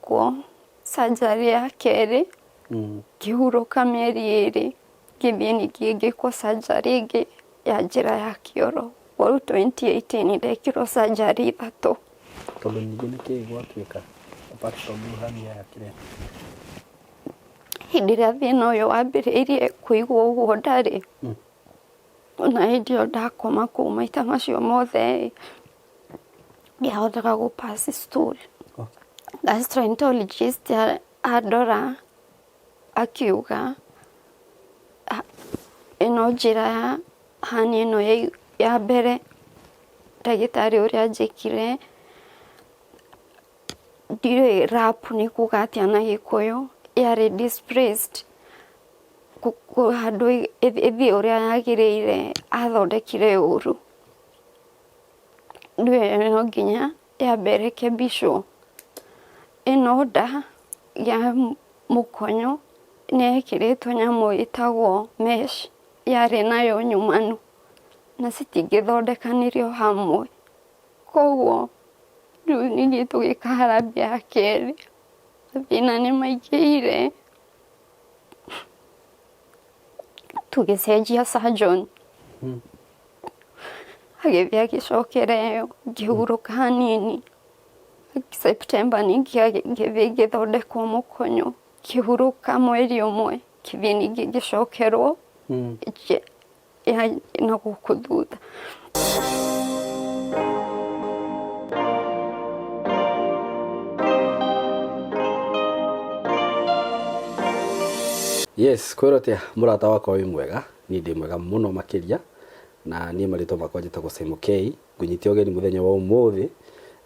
ngĩkwo surgery ya kerĩ ngĩhurũka mĩeri 2 ngĩthiĩ ningĩ ngĩkwo surgery ĩngĩ ya njĩra ya kĩoro. Rĩu 2018 ndekirwo surgery 3. Tondũ ningĩ nĩkĩĩ gwatuĩka apart from hernia ya kĩrĩa? Hĩndĩ ĩrĩa thĩna ũyũ wambĩrĩirie kũigua ũguo ndarĩ, na hĩndĩ ĩyo ndakoma kũu maita macio mothe ndiahotaga gũ-pass stool. Gastroenterologist andora akiuga ĩno njĩra ya hernia ĩno ya mbere ndagĩtarĩ ũrĩa anjĩkire ndiũĩ rap nĩ kuuga atĩa na Gĩkũyũ, yarĩ displaced handũ ĩthiĩ ũrĩa yagĩrĩire athondekire ũru. Ndiũĩ no nginya yambe ĩrekebishwo. Ĩno nda ya mũkonyo nĩyekĩrĩtwo nyamũ ĩtagwo mesh yarĩ nayo nyumanu na citingĩthondekanĩrio hamwe. Koguo rĩu ningĩ tũgĩka harambĩ ya kerĩ, mathĩna nĩmaingĩhire, tũgĩcenjia surgeon agĩthiĩ agĩcokera ĩyo, ngĩhurũka hanini. September ningĩ ngĩthiĩ ngĩthondekwo mũkonyo, ngĩhurũka mweri ũmwe, ngĩthiĩ ningĩ ngĩcokerwo na gũkũ thutha. Yes, kwĩrotea mũrata wakwa wĩ mwega, niĩ ndĩ mwega mũno makĩria, na niĩ marĩtwa makwa njĩtagwo Simon K. Ngũnyitia ũgeni mũthenya wa ũmũthĩ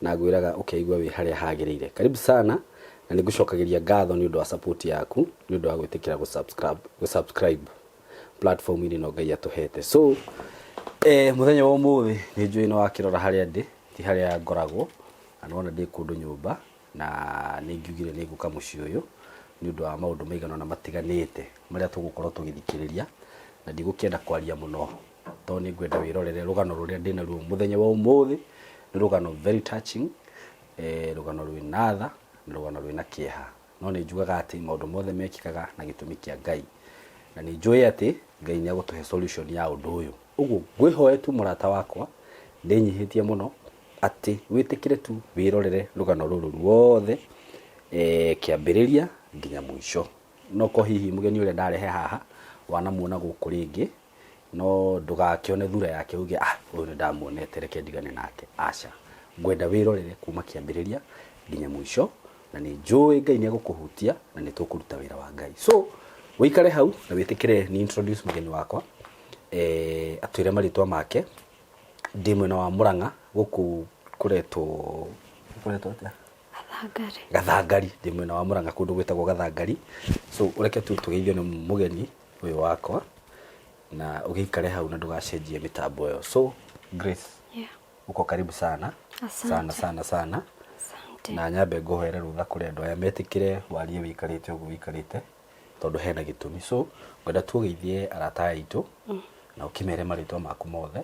na ngwĩraga ũkeigua wĩ harĩa hagĩrĩire. Karibu sana, na nĩngũcokagĩria ngatho nĩ ũndũ wa support yaku, nĩ ũndũ wa gwĩtĩkĩra gũ-subscribe platform-inĩ ĩno Ngai atũhete. So mũthenya wa ũmũthĩ nĩ njũĩ nĩ wakĩrora harĩa ndĩ, ti harĩa ngoragwo, na nĩwona ndĩ kũndũ nyũmba, na nĩ ngiugire nĩ ngũka mũciĩ ũyũ nĩ ũndũ wa maũndũ maigana na matiganĩte marĩa tũgũkorwo tũgĩthikĩrĩria, na ndigũkĩenda kwaria mũno tondũ nĩ ngwenda wĩrorere rũgano rũrĩa ndĩ naruo mũthenya wa ũmũthĩ. Nĩ rũgano very touching, rũgano rwĩna tha, na rũgano rwĩna kĩeha, no nĩ njugaga atĩ maũndũ mothe mekĩkaga na gĩtũmi kĩa Ngai, na nĩ njũĩ atĩ Ngai nĩ agũtũhe solution ya ũndũ ũyũ. Ũguo ngwĩhoe tu mũrata wakwa, ndĩnyihĩtie mũno atĩ wĩtĩkĩre tu wĩrorere rũgano rũrũ ruothe kĩambĩrĩria nginya mũico. No ko hihi mũgeni ũrĩa ndarehe haha wanamuona gũkũ rĩngĩ, no ndũgakĩone thura yake uge ũyũ nĩ ndamuonete reke ndigane nake. Aca, ngwenda wĩrorere kuma kĩambĩrĩria nginya mũico, na nĩ njũĩ Ngai nĩ agũkũhutia na nĩ tũkũruta wĩra wa Ngai. So wĩikare hau na wĩtĩkĩre ni introduce mũgeni wakwa, atwĩre marĩtwa make. Ndĩ mwena wa Mũrang'a gũkũ kũretwo atĩa? Gathangari. Ndĩ mwena wa Mũrang'a kũndũ gwĩtagwo Gathangari. So ũreke tu tũgeithio nĩ mũgeni ũyũ wakwa na ũgĩikare hau na ndũgacenjie mĩtambo ĩyo. So Grace, uko karibu sana. Asante. sana. Asante. Na nyambe ngũhoere rũtha kũrĩ andũ aya metĩkĩre warie wĩikarĩte ũguo wĩikarĩte tondũ hena gĩtũmi. So ngwenda tũgeithie arata aitũ na ũkĩmere marĩtwa maku mothe,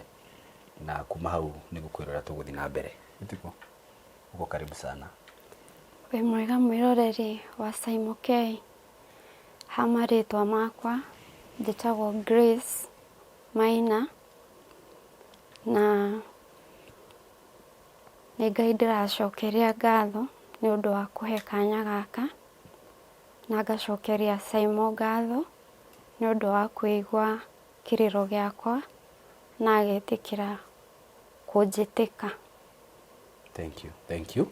na kuma hau nĩ ngũkwĩrora tũgũthiĩ na mbere. Itiko, uko karibu sana. Wĩ mwega mwĩroreri wa Simon K. Ha marĩtwa makwa njĩtagwo Grace Maina, na nĩ Ngai ndĩracokeria ngatho nĩ ũndũ wa kũhe kanya gaka, na ngacokeria Simon ngatho nĩ ũndũ wa kũigua kĩrĩro gĩakwa na agĩtĩkĩra kũnjĩtĩka. Thank you.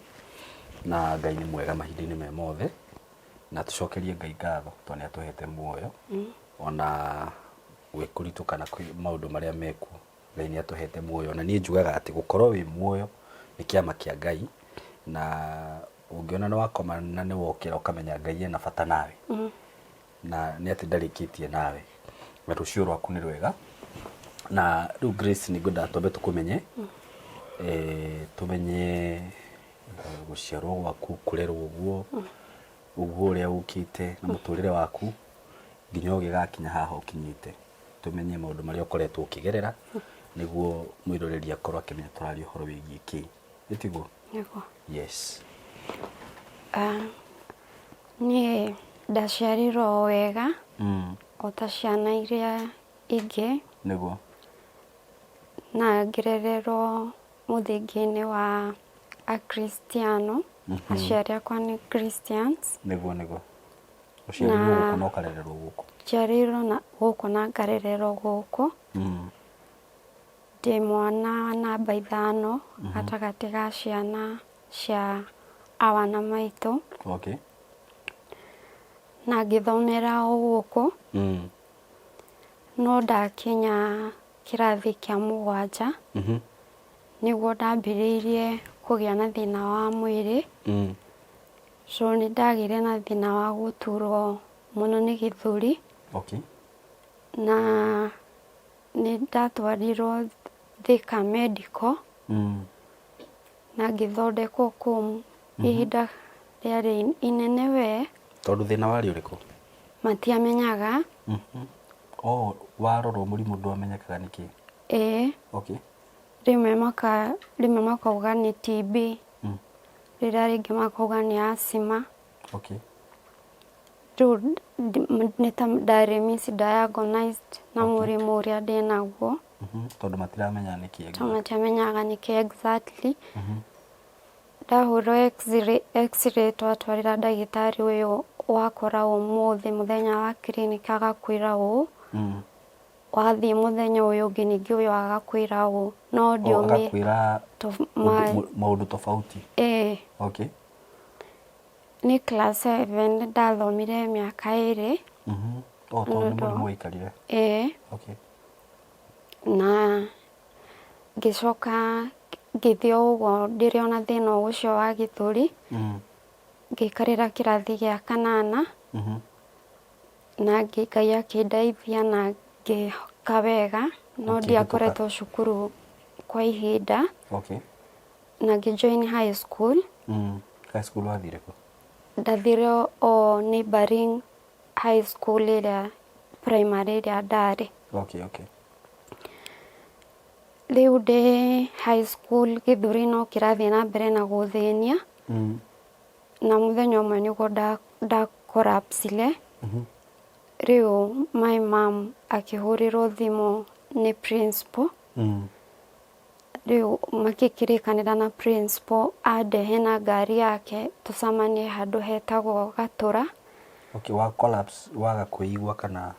Na Ngai nĩ mwega mahinda-inĩ me mothe, na tũcokerie Ngai ngatho tondũ nĩ atũhete muoyo, ona gwĩkũritũka na maũndũ marĩa meku Ngai nĩ atũhete muoyo. Na niĩ njugaga atĩ gũkorwo wĩ muoyo nĩ kĩama kĩa Ngai, na ũngĩona nĩ wakoma na nĩ wokĩra ũkamenya Ngai ena bata nawe, na nĩ atĩ ndarĩkĩtie nawe, na rũciũ rwaku nĩ rwega. Na rĩu Grace nĩ ngwenda twambe tũkũmenye, tũmenye gũciarwo gwaku, kũrerwo ũguo ũrĩa ũkĩte na mũtũrĩre waku nginya ũgĩgakinya haha ũkinyĩte. Tũmenye maũndũ marĩa ũkoretwo ũkĩgerera nĩguo mwĩroreri akorwo akĩmenya tũraria ũhoro wĩgiĩ kĩ. Nĩtiguo? Nĩguo. Yes. Niĩ ndaciarirwo wega o ta ciana iria ingĩ niguo na ngĩrererwo mũthingi-inĩ wa Akristiano. Aciari akwa nĩ Christians. Niguo ũciarirwo gũkũ na ũkarererwo gũkũ? Njiarĩirwo gũkũ na ngarererwo gũkũ. Ndĩ mwana wa namba 5 gatagatĩ ga ciana cia awana maitũ. Okay. Na ngĩthomera o gũkũ. No ndakinya kĩrathi kĩa 7 nĩguo ndambĩrĩirie kũgĩa na thĩna wa mwĩrĩ. So nĩ ndagĩire na thĩna wa gũturwo mũno nĩ gĩthũri. Okay. Na nĩ ndatwarirwo Thika Medical. Na ngĩthondekwo kũu ihinda rĩarĩ inene we. Tondũ thĩna warĩ ũrĩkũ? Matiamenyaga. Warorwo mũrimũ ndwamenyekaga nĩkĩ? Okay. Rĩmwe makauga nĩ TB. Rĩrĩa rĩngĩ makauga nĩ asthma. Okay. Rĩu nĩ ta ndarĩ misdiagnosed na mũrimũ ũrĩa ndĩ naguo. Tondũ matiramenya nĩkĩ? Tondũ matiamenyaga nĩkĩ exactly. Ndahũrwo x-ray twatwarĩra ndagĩtarĩ ũyũ wakora ũmũthĩ mũthenya wa clinic agakwĩra ũũ. Wathiĩ mũthenya ũyũ ũngĩ ningĩ ũyũ agakwĩra ũũ. No ndiũmĩ agakwĩra maũndũ tofauti? Okay. Nĩ class 7 ndathomire mĩaka 2. Tondũ mũrimũ waikarire? Okay. Na ngĩcoka ngĩthiĩ ũguo ndĩrĩ ona thĩna ũcio wa gĩthũri. Ngĩikarĩra kĩrathi gĩa 8. Na Ngai akĩndeithia na ngĩka wega. No ndiakoretwo cukuru kwa ihinda. Okay. Na ngĩjoin high school. High school wathire kũ? Ndathire o neighboring high school ĩrĩa primary ĩrĩa ndarĩ. Okay. Rĩu ndĩ high school gĩthũri no kĩrathiĩ na mbere na gũthĩnia. Na mũthenya ũmwe nĩguo ndakorapsire. Rĩu my mom akĩhũrĩrwo thimũ nĩ principal. Rĩu makĩkĩrĩkanĩra na principal andehe na ngari yake tũcemanie handũ hetagwo Gatũra. Okay, wa collapse waga kũigua kana?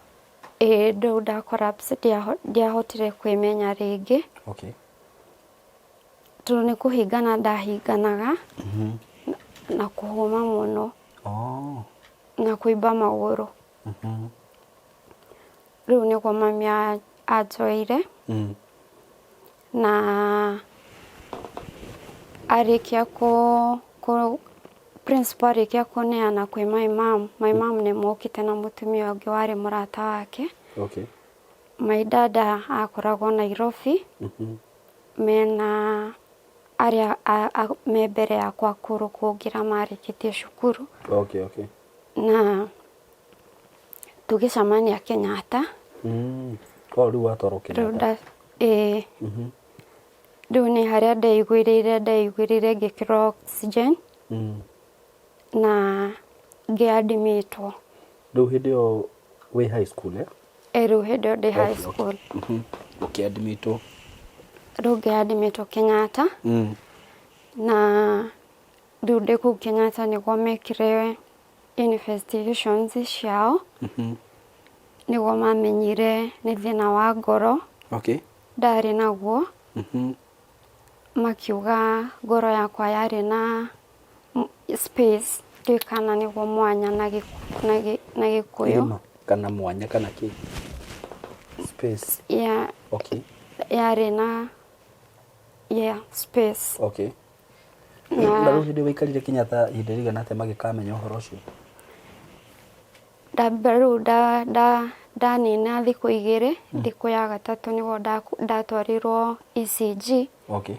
Rĩu nda collapse ndiahotire kwĩmenya rĩngĩ. Okay. Tondũ nĩ kũhingana ndahinganaga. Na kũhũma mũno. Na kũimba magũrũ. Rĩu nĩguo mami anjoire. Na arĩkia principal arĩkia kũneana kwĩ my mom nĩ mokĩte na mũtumia ũngĩ warĩ mũrata wake. Okay. My dad akoragwo Nairobi. Mena arĩa me mbere yakwa kũngĩra marĩkĩtie cukuru. Okay. Na tũgĩcemania Kenyatta. Rĩu watwarwo Kenyatta? Rĩu nĩ harĩa ndeiguĩrĩire ngĩkĩrwo oxygen. Na ngĩadmitwo. Rĩu hĩndĩ ĩyo wĩ high school? Rĩu hĩndĩ ĩyo ndĩ high school. Ũkĩadmitwo? Rĩu ngĩadmitwo Kenyatta. Na rĩu ndĩ kũu Kenyatta nĩguo mekire investigations ciao. Nĩguo mamenyire nĩ thĩna wa ngoro. Okay. Ndarĩ naguo. Makiuga ngoro yakwa yarĩ na space kana nĩguo mwanya na Gĩkũyũ. Kana mwanya kana kĩ? Space. Okay. Yarĩ na space. Okay. Na rĩu hĩndĩ waikarire Kenyatta ihinda rĩigana atĩa magĩkamenya ũhoro ũcio? Rĩu ndanina thikũ 2. Thikũ ya gatatũ nĩguo ndatwarirwo ECG. Okay.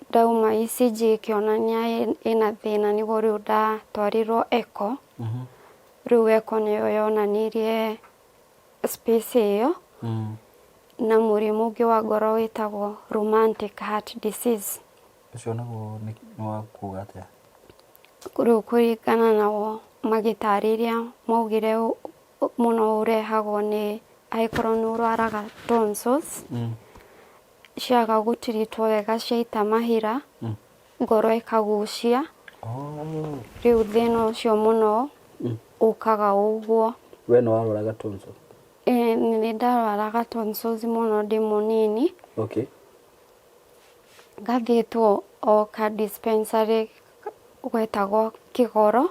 Ndauma ECG ĩkĩonania ĩna thĩna nĩguo rĩu ndatwarirwo echo. Rĩu echo nĩyo yonanirie space ĩyo. Na mũrimũ ũngĩ wa ngoro wĩtagwo rheumatic heart disease. Ũcio naguo nĩ wa kuuga atĩa? Rĩu kũringana naguo magĩtarĩria maugire mũno ũrehagwo nĩ angĩkorwo nĩ ũrwaraga tonsils ciaga gũtiritwo wega ciaita mahira ngoro ĩkagucia rĩu thĩna ũcio mũno ũkaga ũguo. We nĩ warwaraga tonsils? Nĩ ndarwaraga tonsils mũno ndĩ mũnini. Okay. Ngathiĩtwo o ka dispensary gwetagwo Kĩgoro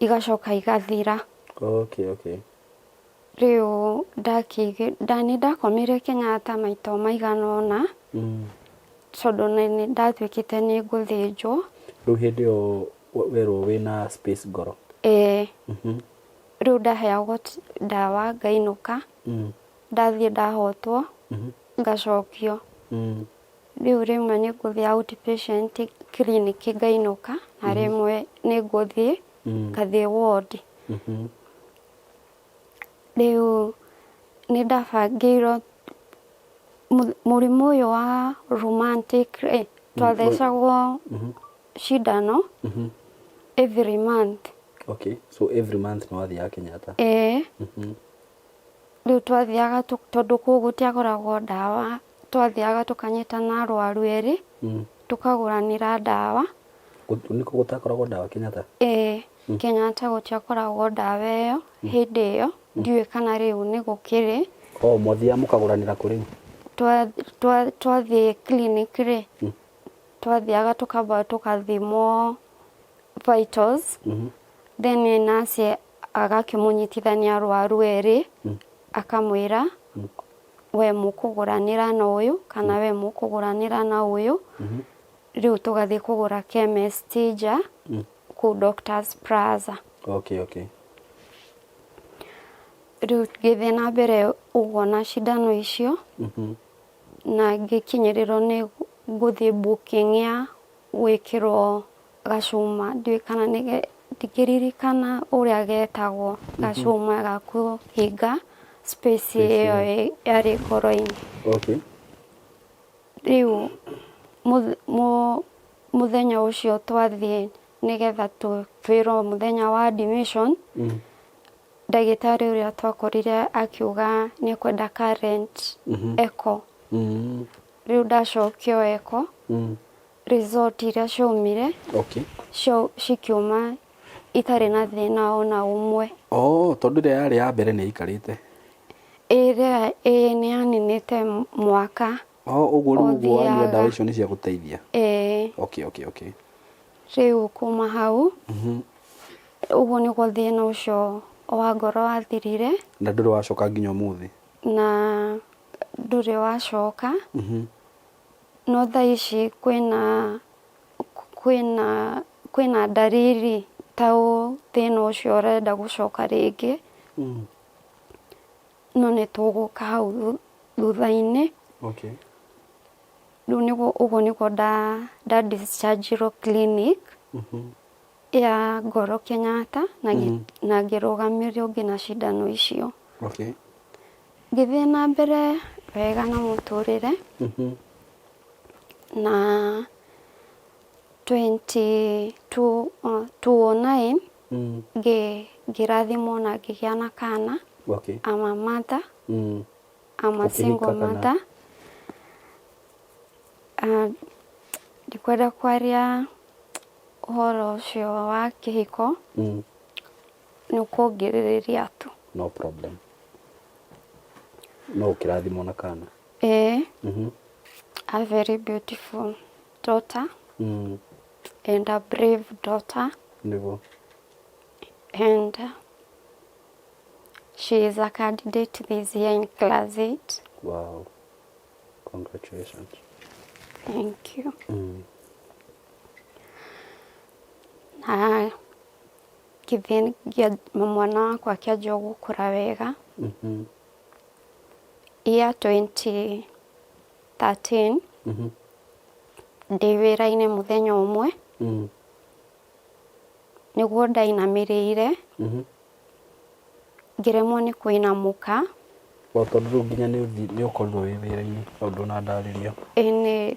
igacoka igathira. Okay. Rĩu nĩ ndakomire Kenyatta maita maigana ũna tondũ nĩ ndatuĩkĩte nĩ ngũthĩnjwo. Rĩu hĩndĩ ĩyo werwo wĩna space ngoro? Rĩu ndaheagwo ndawa ngainũka, ndathiĩ ndahotwo ngacokio. Rĩu rĩmwe nĩ ngũthiĩ outpatient clinic ngainũka na rĩmwe nĩ ngũthiĩ ngathiĩ ward. Rĩu nĩ ndabangĩirwo mũrimũ ũyũ wa rheumatic twathecagwo cindano every month. Okay, so every month nĩ wathiaga Kenyatta? Rĩu twathiaga tondũ kũu gũtiakoragwo ndawa, twathiaga tũkanyitana arwaru erĩ tukagũranĩra ndawa. Nĩkũ gũtakoragwo ndawa Kenyatta? Kenyatta gũtiakoragwo ndawa ĩyo hĩndĩ ĩyo, ndiũĩ kana rĩu nĩ gũkĩrĩ. Mwathiaga mũkagũranĩra kũ rĩu? Twathiĩ clinic rĩ, twathiaga tukamba tukathimwo vitals, then nurse agakĩmũnyitithania arwaru erĩ akamwĩra we mũkũgũranĩra na ũyũ kana we mũkũgũranĩra na ũyũ. Rĩu tũgathiĩ kũgũra chemist nja kũu Doctors Plaza. Okay. Rĩu ngĩthiĩ na mbere ũguo na cindano icio na ngĩkinyĩrĩrwo nĩ ngũthiĩ booking ya gwĩkĩrwo gacuma, ndiũĩ kana ndingĩririkana ũrĩa getagwo, gacuma ga kũhinga space ĩyo yarĩ ngoro-inĩ. Rĩu mũthenya ũcio twathiĩ nĩgetha twĩrwo mũthenya wa admission, ndagĩtarĩ ũrĩa twakorire akiuga nĩ kwenda current echo. Rĩu ndacokio echo, result iria ciaumire cikiuma itarĩ na thĩna ona ũmwe. Tondũ ĩrĩa yarĩ ya mbere nĩ ĩikarĩte? Nĩ yaninĩte mwaka. Ũguo rĩu wanyua ndawa icio nĩ cia gũteithia? Okay. Rĩu kuma hau ũguo nĩguo thĩna ũcio wa ngoro wathirire. Na ndũrĩ wacoka nginya ũmũthĩ? Na ndũrĩ wacoka. No thaa ici kwĩna ndariri ta thĩna ũcio ũrenda gũcoka rĩngĩ. No nĩ tũgũka hau thutha-inĩ. Rĩu ũguo nĩguo dischargeirwo clinic ya Ngoro Kenyatta na ngĩrũgamĩrĩrwo nginya cindano icio. Ngĩthiĩ na mbere wega na mũtũrĩre na 2009 ngĩrathimwo na ngĩgĩa na kana. I'm a mother. I'm a single mother. Ndikwenda kwaria ũhoro ũcio wa kĩhiko, nĩ ũkũngĩrĩrĩria tu. No problem. No ũkĩrathimwo na kana? A very beautiful daughter and a brave daughter. And she is a candidate this year in class 8. Wow. Congratulations. Thank you. Na mwana wakwa akĩanjia gũkũra wega. Year 2013 ndĩ wĩra-inĩ mũthenya ũmwe nĩguo ndainamĩrĩire ngĩremwo nĩ kũinamũka. Tondũ rĩu nginya nĩ ũkorirwo wĩ wĩra-inĩ tondũ ndũnandarĩria? Nĩ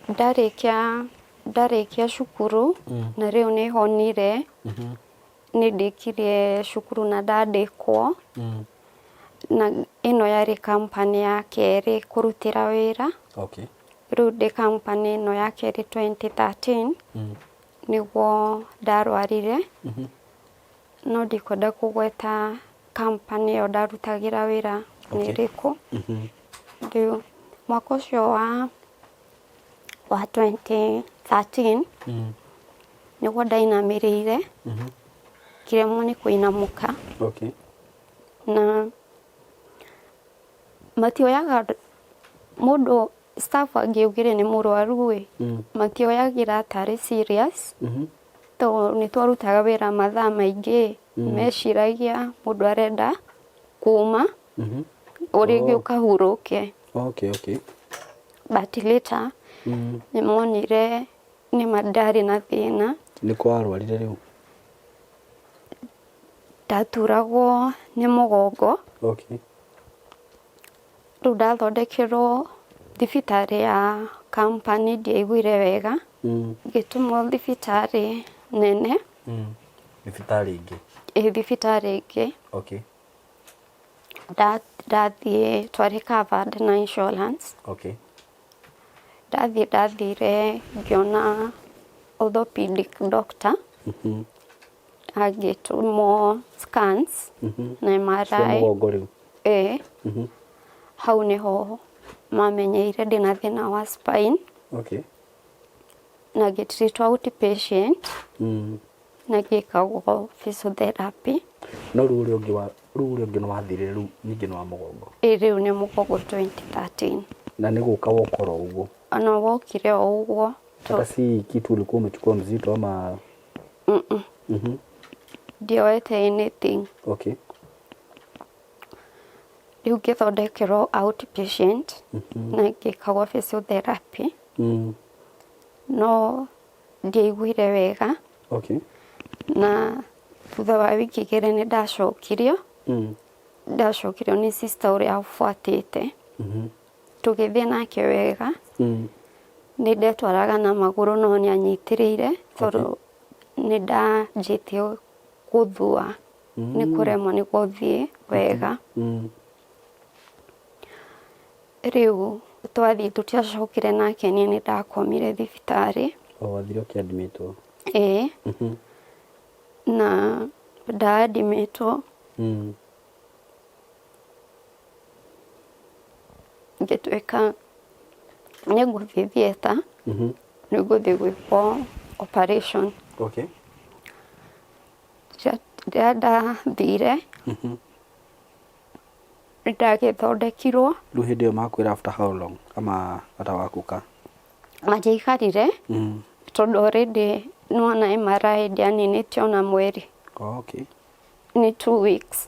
ndarĩkia cukuru na rĩu nĩ honire nĩ ndĩkirie cukuru na ndandĩkwo na ĩno yarĩ company ya kerĩ kũrutĩra wĩra. Okay. Rĩu ndĩ company ĩno ya kerĩ 2013 nĩguo ndarwarire. No ndikwenda kũgweta company ĩyo ndarutagĩra wĩra nĩ ĩrĩkũ. Rĩu mwaka ũcio wa 2013 nĩguo ndainamĩrĩire ngĩremwo nĩ kũinamũka. Okay. Na matioyaga mũndũ staff angĩugire nĩ mũrwaru matioyagĩra tarĩ serious. To nĩ twarutaga wĩra mathaa maingĩ meciragia mũndũ arenda kuma ũrĩngĩ ũkahurũke. Okay, okay. But later nĩ monire nĩ ndarĩ na thĩna. Nĩ kwarwarire rĩu? Ndaturagwo nĩ mũgongo. Okay. Rĩu ndathondekerwo thibitarĩ ya company ndiaiguire wega. Ngĩtũmwo thibitarĩ nene. Thibitarĩ ingĩ? Thibitarĩ ingĩ. Okay. Ndathiĩ twarĩ covered na insurance. Okay. Ndathire ngĩona orthopedic doctor. Agĩtũmwo scans na MRI. Mũgongo rĩu? Hau nĩho mamenyeire ndĩna thĩna wa spine. Okay. Na ngĩtreatwo outpatient. Na ngĩkagwo physiotherapy. No rĩu ũrĩa ũngĩ nĩ wathire rĩu ningĩ nĩ wa mũgongo? Rĩu nĩ mũgongo 2013. Na nĩ gũka wokora ũguo? Ana wokire o ũguo. Hata si kitu ulikuwa umechukua mzito ama? Ndioete anything. Okay. Rĩu ngĩthondekerwo outpatient na ngĩkagwo physiotherapy. No ndiaiguire wega. Okay. Na thutha wa wiki igĩrĩ nĩ ndacokirio. Ndacokirio nĩ sister ũrĩa abuatĩte. Tũgĩthiĩ nake wega. Nĩ ndetwaraga na magũrũ no nĩ anyitĩrĩire tondũ nĩ ndanjĩtie gũthua. Nĩ kũremwo nĩ gũthiĩ wega. Rĩu twathiĩ tũtiacokire nake niĩ nĩ ndakomire thibitarĩ. Wathire ũkĩadmitwo? Na ndaadmitwo. Ngĩtuĩka nĩ ngũthiĩ theatre. Nĩ ngũthiĩ gwĩkwo operation. Okay. Rĩrĩa ndathire ndagĩthondekirwo. Rĩu hĩndĩ ĩyo makwĩra after how long ama bata wa kũka? Manjaikarire tondũ already nĩwona MRI ndianinĩte ona mweri. Okay. Nĩ 2 weeks.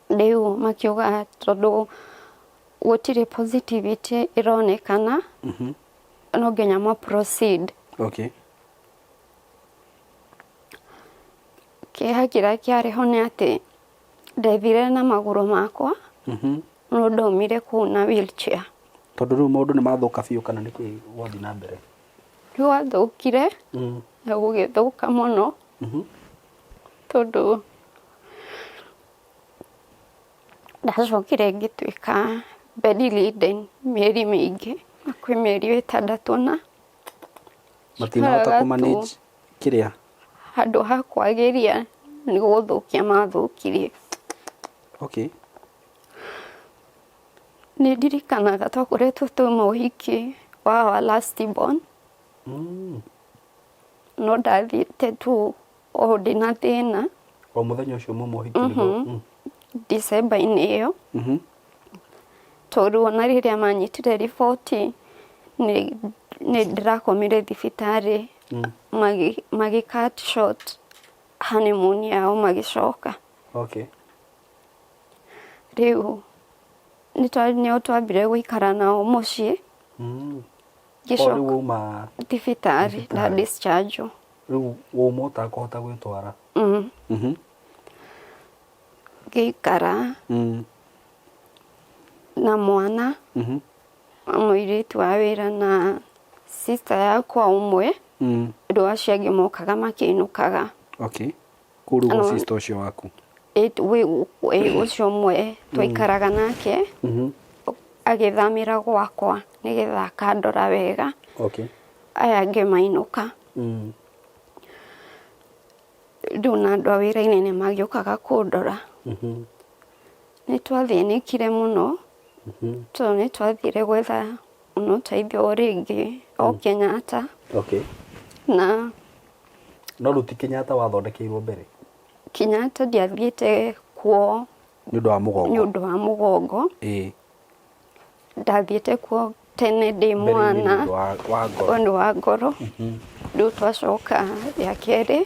Rĩu makiuga tondũ gũtirĩ positivity ĩronekana no nginya ma proceed. Okay. Kĩeha kĩrĩa kĩarĩ ho nĩ atĩ ndethire na magũrũ makwa no ndaumire kũu na wheelchair. Tondũ rĩu maũndũ nĩ mathũka biũ kana nĩ kĩĩ gwathi na mbere? Rĩu athũkire na gũgĩthũka mũno tondũ ndacokire ngĩtuĩka bedridden mĩeri mĩingĩ. Kwĩ mĩeri 6 na matinahota kũmanage kĩrĩa? Handũ ha kwagĩria nĩ gũthũkia mathũkirie. Okay. Nĩ ndirikanaga twakoretwo twauma ũhiki wa last born. No ndathiĩte tu o ndĩna thĩna. O mũthenya ũcio muma ũhiki nĩguo? December-inĩ ĩyo. Tondũ ona rĩrĩa manyitire riboti nĩ ndĩrakomire thibitarĩ. Magi cut short honeymoon yao magĩcoka. Okay. Rĩu nĩo twambire gũikara nao mũciĩ. Ngĩcoka thibitarĩ na discharge. Rĩu wauma ũtakũhota gwĩtwara? Ngĩikara na mwana mũirĩtu wa wĩra na sister yakwa ũmwe. andũ acio angĩ mokaga makĩinũkaga. Okay. Kũruga sister ũcio waku? Ũcio ũmwe twaikaraga nake agĩthamĩra gwakwa nĩgetha akandora wega. Okay. Aya angĩ mainũka. Rĩu na andũ a wĩra-inĩ nĩ magĩũkaga kũndora. Nĩ twathĩnĩkire mũno tondũ nĩ twathire gwetha ũteithio o rĩngĩ o Kenyatta. Okay. Na no rĩu ti Kenyatta wathondekeirwo mbere? Kenyatta ndiathiĩte kuo nĩ ũndũ wa mũgongo. Ndathiĩte kuo tene ndĩ mwana ũndũ wa ngoro. Rĩu twacoka rĩa kerĩ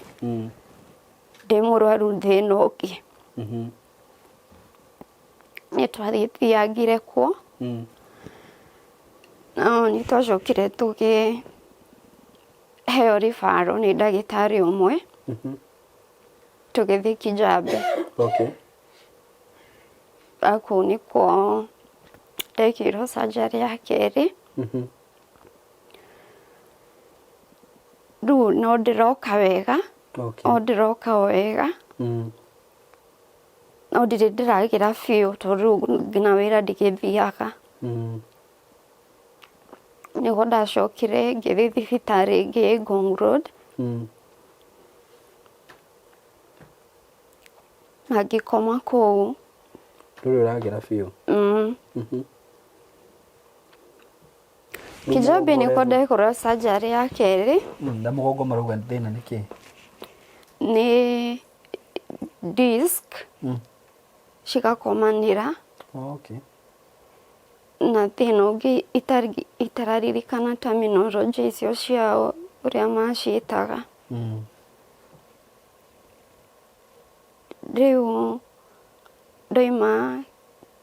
ndĩ mũrwaru thĩna ũngĩ. Nĩ twathiangire kuo no nĩ twacokire tũkĩheo ribaro nĩ ndagĩtarĩ ũmwe tũgĩthiĩ Kijambe. Okay. Kũu nĩkuo ndekirwo surgery ya kerĩ. Rĩu no ndĩroka wega. O ndĩroka o wega. No ndirĩ ndĩragĩra biũ tondũ rĩu nginya wĩra ndigĩthiaga. Nĩguo ndacokire ngĩthiĩ thibitarĩ ĩngĩ Ngong Road. Na ngĩkoma kũu. Ndũrĩ ũragĩra biũ? Kijambe nĩkuo ndekorwo surgery ya kerĩ. Na mũgongo marauga thĩna nĩ kĩĩ? Nĩ disc cigakomanĩra. Okay. Na thĩna ũngĩ itararirikana terminology icio ciao ũrĩa maciĩtaga. Rĩu ndoima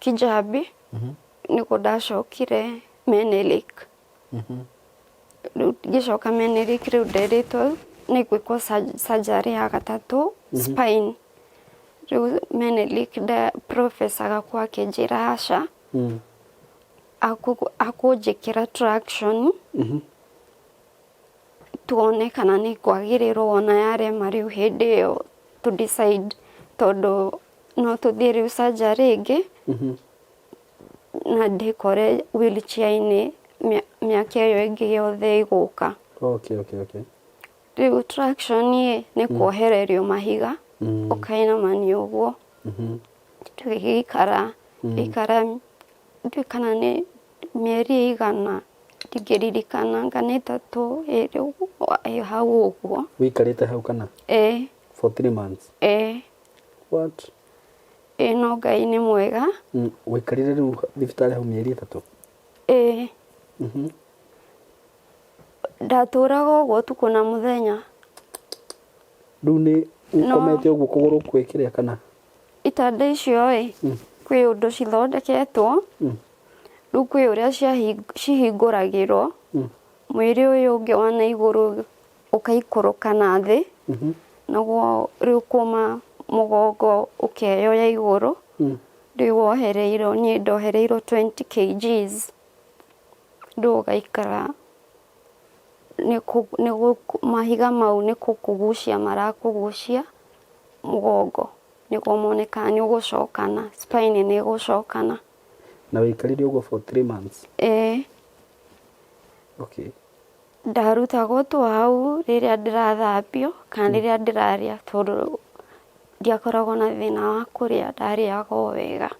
Kijambe nĩkuo ndacokire Menelik. Rĩu ngĩcoka Menelik rĩu nderĩtwo nĩ gwĩkwo surgery ya gatatũ spine. Rĩu Menelik professor gakwa akĩnjĩra aca akũnjĩkĩra traction tuone kana nĩ kwagĩrĩrwo ona yarema rĩu hĩndĩ ĩyo to decide tondũ no tũthiĩ rĩu surgery ĩngĩ na ndĩkore wheelchair-inĩ mĩaka ĩyo ĩngĩ yothe ĩgũka. Okay. Rĩu traction nĩ kuohererio mahiga ũkainamania ũguo. Tũgĩikara ndiũĩ kana nĩ mĩeri ĩigana ndingĩririkana anga nĩ ĩtatũ ĩrĩ hau ũguo. Wĩikarĩte hau kana? For 3 months? What? No Ngai nĩ mwega. Wĩikarire rĩu thibitarĩ hau mĩeri ĩtatũ? Ndatũraga ũguo ũtukũ na mũthenya. Rĩu nĩ ũkomete ũguo kũgũrũ kwĩ kana? Itanda icio kwĩ ũndũ cithondeketwo. Rĩu kwĩ ũrĩa cihingũragĩrwo. Mwĩrĩ ũyũ ũngĩ wa na igũrũ ũkaikũrũka na thĩ. Naguo rĩu kuma mũgongo ũkeyoya igũrũ. Rĩu wohereirwo niĩ ndohereirwo 20 kgs. Rĩu ũgaikara mahiga mau nĩ kũkũgucia marakũgucia mũgongo nĩguo mone kana nĩ ũgũcokana spine nĩ ĩgũcokana. Na wĩikarire ũguo for 3 months? Okay. Ndarutagwo tu hau rĩrĩa ndĩrathambio kana rĩrĩa ndĩrarĩa tondũ ndiakoragwo na thĩna wa kũrĩa ndarĩaga o wega.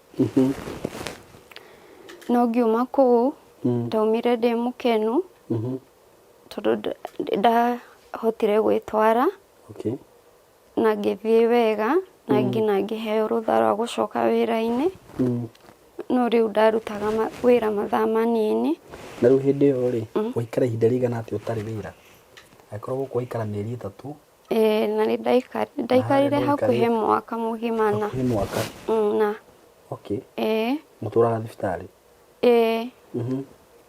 No ngiuma kũu ndaumire ndĩ mũkenu tondũ ndahotire gwĩtwara. Okay. Na ngĩthiĩ wega na nginya ngĩheo rũtha rwa gũcoka wĩra-inĩ. No rĩu ndarutaga wĩra mathaa manini. Na rĩu hĩndĩ ĩyo rĩ waikara ihinda rĩigana atĩa ũtarĩ wĩra? Angĩkorwo gũkũ waikara mĩeri ĩtatũ? Na nĩ ndaikarire hakuhĩ mwaka mũgima na. Hakuhĩ mwaka? Na. Okay. Mũtũraga thibitarĩ?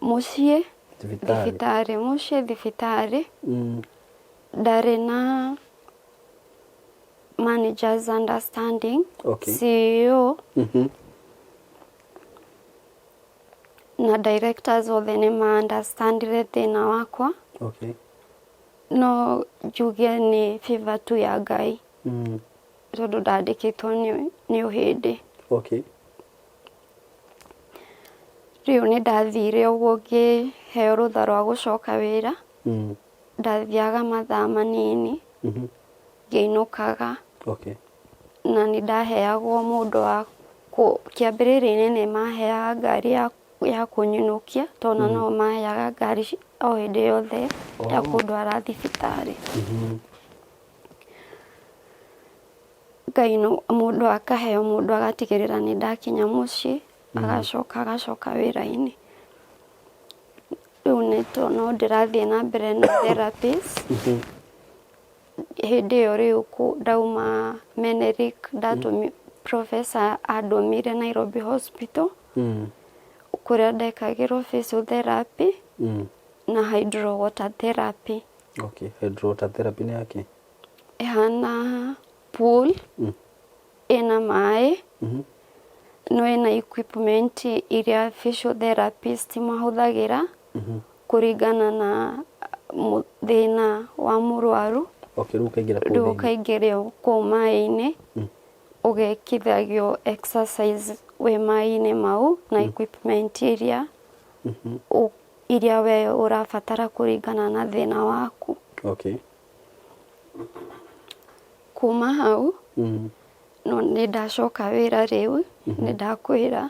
Mũciĩ thibitarĩ. Mũciĩ thibitarĩ. Ndarĩ na managers understanding. Okay. CEO na directors othe nĩ ma understandire thĩna wakwa. Okay. no njuge nĩ favor tu ya Ngai tondũ ndandĩkĩtwo nĩ ũhĩndĩ. Okay. Rĩu nĩ ndathire ũguo ngĩheo rũtha rwa gũcoka wĩra. Ndathiaga mathaa manini ngĩinũkaga. Okay. Na nĩ ndaheagwo mũndũ wa kĩambĩrĩria-inĩ nĩ maheaga ngari ya kũnyinũkia tondũ no maheaga ngari o hĩndĩ yothe ya kũndwara thibitarĩ. Mũndũ akaheo, mũndũ agatigĩrĩra nĩ ndakinya mũciĩ agacoka wĩra-inĩ. Rĩu no ndĩrathiĩ na mbere na therapies. Hĩndĩ ĩyo rĩu ndauma Menelik Professor andũmire Nairobi Hospital kũrĩa ndekagĩrwo physiotherapy na hydro water therapy. Okay, hydro water therapy nĩ yake? Ĩhana pool ĩna maĩ no ĩna equipment iria physiotherapist mahũthagĩra kũringana na thĩna wa mũrwaru. Okay, rĩu ũkaingĩrio kũu maĩ-inĩ ũgekithagio exercise wĩ maĩ-inĩ mau na equipment iria we ũrabatara kũringana na thĩna waku. Okay. Kuma hau no nĩ ndacoka wĩra rĩu nĩ ndakwĩra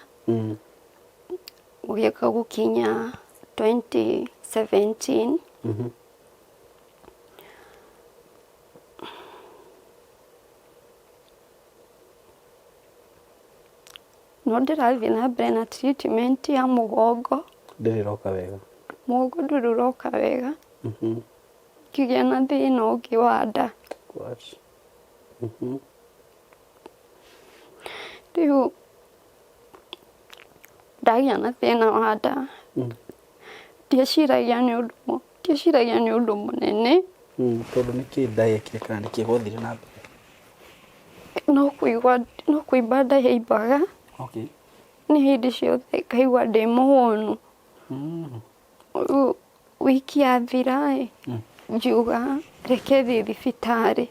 gũgĩũka gũkinya 2017 no ndĩrathiĩ na mbere na treatment ya mũgongo. Ndĩrĩroka wega? Mũgongo ndũrĩ ũroka wega. Ngĩgĩa na thĩna ũngĩ wa nda. What? Rĩu ndagĩa na thĩna wa nda ndieciragia nĩ ũndũ mũnene. Tondũ nĩkĩ nda yekire kana nĩkĩ gwathire na mbere? No kũimba nda yaimbaga. Okay. Nĩ hĩndĩ ciothe ngaigua ndĩ mũhũnu. Wiki yathira ngiuga reke thiĩ thibitarĩ.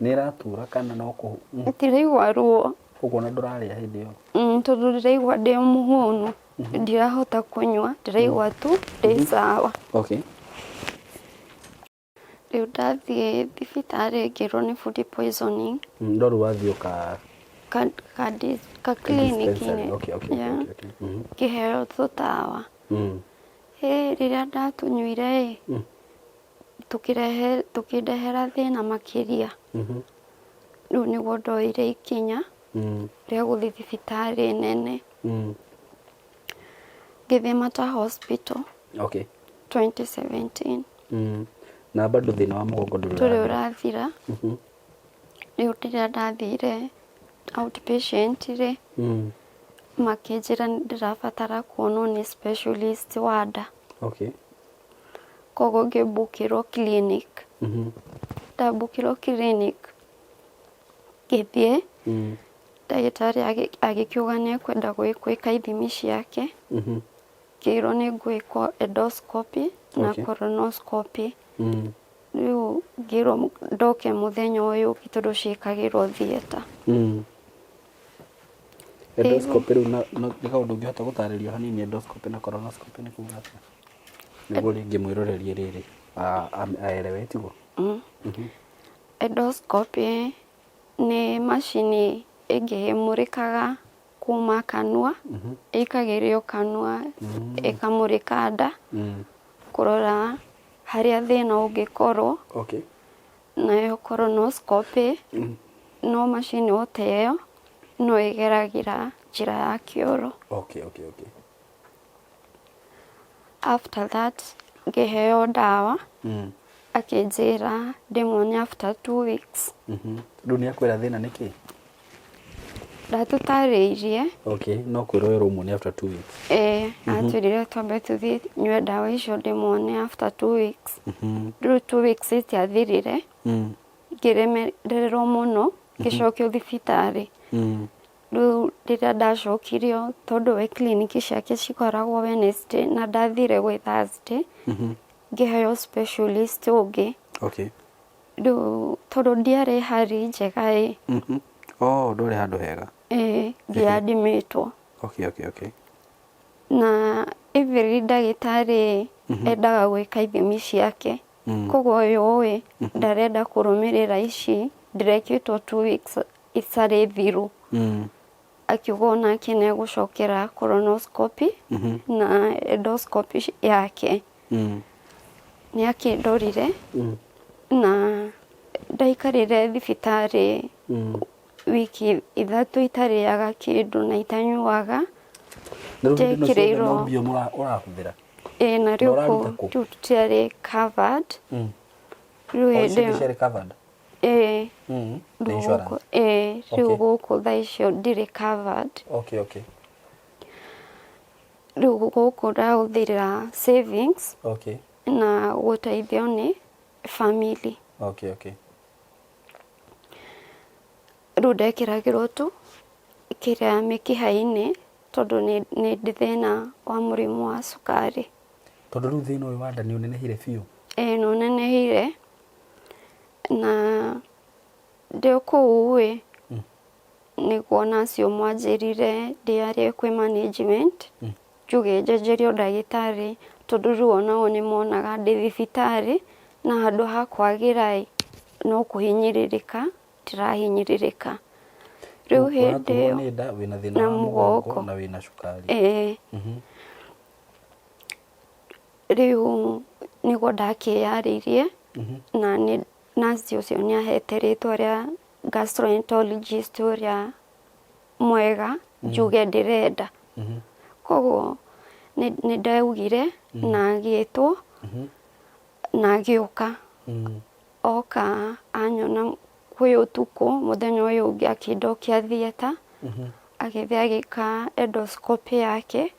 Nĩ ĩratura kana no kũ? Ndĩraigua ruo. Ũguo na ndũrarĩa hĩndĩ ĩyo? Tondũ ndĩraigua ndĩ mũhũnu ndirahota kũnyua, ndĩraigua tu ndĩ sawa. Okay. Rĩu ndathiĩ thibitarĩ ngĩrwo nĩ food poisoning. Ndorũ wathiĩ ka clinic-inĩ. Okay. Ngĩheo tũtawa. Rĩrĩa ndatũnyuire tũkĩndehera thĩna makĩria. Rĩu nĩguo ndoire ikinya rĩa gũthiĩ thibitarĩ nene. Ngĩthiĩ Mata Hospital. Okay. 2017. Na bado thĩna wa mũgongo ndũrĩ ũrathira. Rĩu rĩrĩa ndathire outpatient rĩ makĩnjĩra ndĩrabatara kuonwo nĩ specialist wa nda. Okay. Koguo ngĩbukĩrwo clinic. Ndabukĩrwo clinic ngĩthiĩ ndagĩtarĩ agĩkiuga nĩ ekwenda gwĩka ithimi ciake. Ngĩrwo nĩ ngwĩkwo endoscopy na colonoscopy. Rĩu ngĩrwo ndoke mũthenya ũyũ tondũ ciĩkagĩrwo theatre. Endoscopy rĩu nĩ kaũndũ ũngĩhota gũtarĩria hanini endoscopy na colonoscopy nĩ kuuga atĩa? Nĩguo rĩngĩ mwĩrorerie rĩrĩ aerewe tiguo? Endoscopy nĩ macini ĩngĩmũrĩkaga kuma kanua ĩkagĩrio kanua ĩkamũrĩka nda kũrora harĩa thĩna ũngĩkorwo. Okay. Nayo colonoscopy no macini ĩyo no ĩgeragĩra njĩra ya kĩoro. Okay. After that ngĩheo ndawa akĩnjĩra ndĩmuone after 2 weeks. Rĩu nĩ akwĩra thĩna nĩkĩ? Ndatũtarĩirie. Okay, no kwĩrwo ũmuone after 2 weeks. Atwĩrire twambe tũthiĩ nyue ndawa icio ndĩmuone after 2 weeks. Rĩu 2 weeks itiathirire. Ngĩremererwo mũno ngĩcokio thibitarĩ. Rĩu rĩrĩa ndacokirio tondũ we clinic ciake cikoragwo Wednesday na ndathire gwĩ Thursday. ngĩheo specialist ũngĩ. Okay. Rĩu tondũ ndiarĩ harĩ njega ndũrĩ handũ hega. ngĩadimĩtwo. Okay. Na every ndagĩtarĩ endaga gwĩka ithimi ciake. Koguo ũyũ ndarenda kũrũmĩrĩra ici, ndirekĩtwo 2 weeks icarĩ thiru. Akiuga onake nĩegũcokera colonoscopy na endoscopy yake. Nĩakĩndorire na ndaikarire thibitarĩ wiki 3 itarĩaga kĩndũ na itanyuaga. Ndekĩrĩirwo ũrahũthĩra. Na rĩu tutiarĩ covered. Rĩu covered. Rĩu gũkũ thaa icio ndirĩ covered. Okay. Rĩu gũkũ ndahũthĩra savings. Okay. Na gũteithio nĩ family. Okay. Rĩu ndekĩragĩrwo tu kĩrĩa mĩkiha-inĩ tondũ nĩ thĩna wa mũrimũ wa cukari. Tondũ rĩu thĩna ũyũ wa nda nĩ ũnenehire biũ? Nĩũnenehire na ndĩ kũu nĩguo nacio mwanjĩrire ndĩarie kwĩ management njuge njenjerio ndagĩtarĩ tondũ rĩu onao nĩmonaga ndĩ thibitarĩ na handũ ha kwagĩra no kũhinyĩrĩrĩka ndĩrahinyĩrĩrĩka. Rĩu hĩndĩ ĩyo wĩna thĩna wa mũgongo na wĩna cukari. Rĩu nĩguo ndakĩyarĩirie na nurse ũcio nĩahete rĩtwa rĩa gastroenterologist ũrĩa mwega njuge ndĩrenda. Koguo nĩndaugire na agĩtwo na agĩũka. Oka anyona kwĩ ũtukũ mũthenya ũyũ ũngĩ akĩndokia theatre agĩthiĩ agĩka endoscopy yake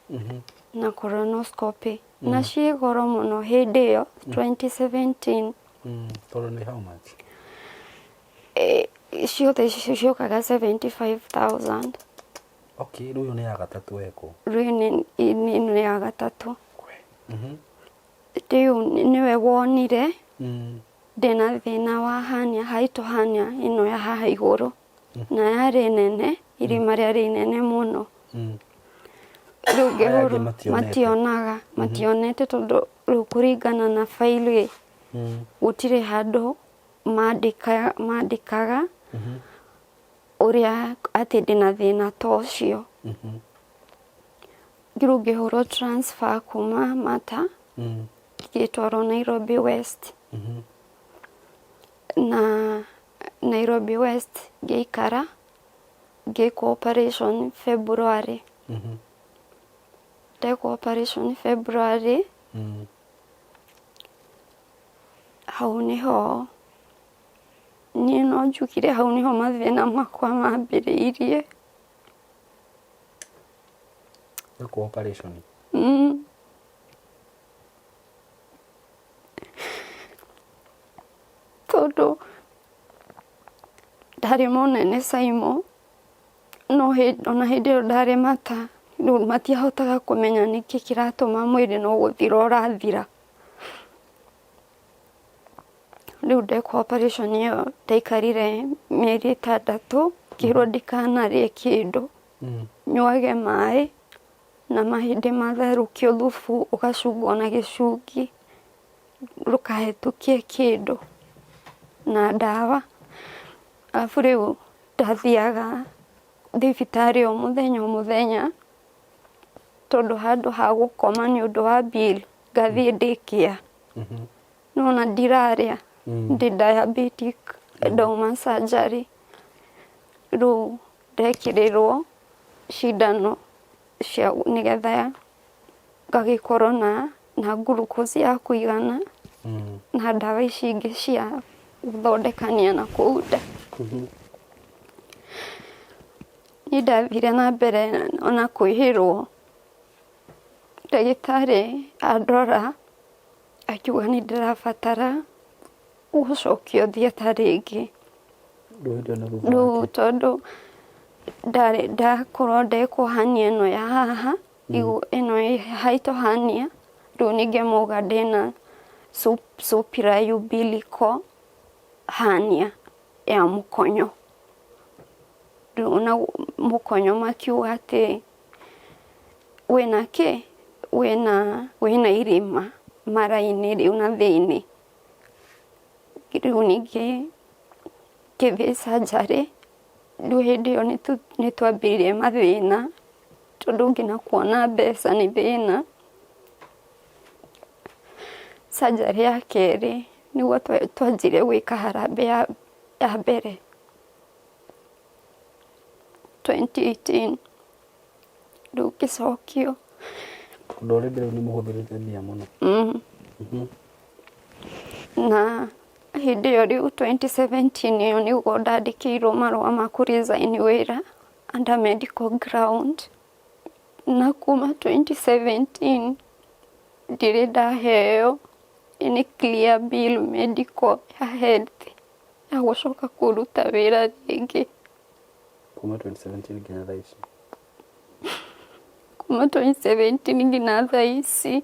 na colonoscopy. Na ciĩ goro mũno hĩndĩ ĩyo 2017. Tondũ nĩ how much? Ciothe ciokaga 75,000. Okay, rĩu nĩ ya gatatũ wekwo. Rĩu nĩ ya gatatũ. Rĩu nĩwe wonire ndĩna thĩna wa hernia, haitũ hernia ĩno ya haha igũrũ na yarĩ nene, irima rĩarĩ inene mũno. Rĩu ngĩhũrwo mationete tondũ rĩu kũringana na failũ gũtirĩ handũ mandĩkaga ũrĩa atĩ ndĩna thĩna ta ũcio. Rĩu ngĩhũrwo transfer kuma Mata ngĩtwarwo Nairobi West. Na Nairobi West ngĩikara ngĩkwo operation February. Ndekwo operation February. Hau nĩho niĩ no njugire hau nĩho mathĩna makwa mambĩrĩirie. Gwĩkwo operation? Tondũ ndarĩ mũnene Saimo no ona hĩndĩ ĩyo ndarĩ Mata, rĩu matiahotaga kũmenya nĩkĩ kĩratũma mwĩrĩ no gũthira ũrathira. Rĩu ndekwo operation ĩyo ndaikarire mĩeri 6 ngĩrwo ndikanarĩe kĩndũ, nyuage maĩ na mahĩndĩ matherũkio thubu ũgacungwo na gĩcungi ndũkahĩtũkie kĩndũ na ndawa. Arabu rĩu ndathiaga thibitarĩ o mũthenya tondũ handũ ha gũkoma nĩ ũndũ wa bill ngathiĩ ndĩkĩa. No na ndirarĩa ndĩ diabetic, ndauma surgery. Rĩu ndekĩrĩrwo cindano cia nĩgetha ngagĩkorwo na glucose ya kũigana na ndawa ici ingĩ cia gũthondekania na kũu nda. Niĩ ndathire na mbere ona kwĩhĩrwo. Ndagĩtarĩ andora akiuga nĩ ndĩrabatara gũcokio theatre rĩngĩ. Rĩu tondũ ndakorwo ndekwo hernia ĩno ya haha ĩno haitũ hernia, rĩu ningĩ mauga ndĩna supraumbilical hernia ya mũkonyo. Rĩu mũkonyo makiuga atĩ wĩna kĩ, wĩna irima mara-inĩ rĩu na thĩinĩ. Rĩu ningĩ ngĩthiĩ surgery, rĩu hĩndĩ ĩyo nĩtwambĩrĩirie mathĩna tondũ nginya kuona mbeca nĩ thĩna. Surgery ya kerĩ nĩguo twanjire gwĩka harambĩ ya mbere 2018. Rĩu ngĩcokio. Ũndũ ũrĩa mbere nĩ mũhũthĩrĩte mbia mũno. Na hĩndĩ ĩyo rĩu 2017 ĩyo nĩguo ndandĩkĩirwo marũa ma kũ resign wĩra under medical ground. Na kuma 2017 ndirĩ ndaheo any clear bill medical ya health ya gũcoka kũruta wĩra rĩngĩ. Kuma 2017 nginya thaa ici. Kuma 2017 nginya thaa ici.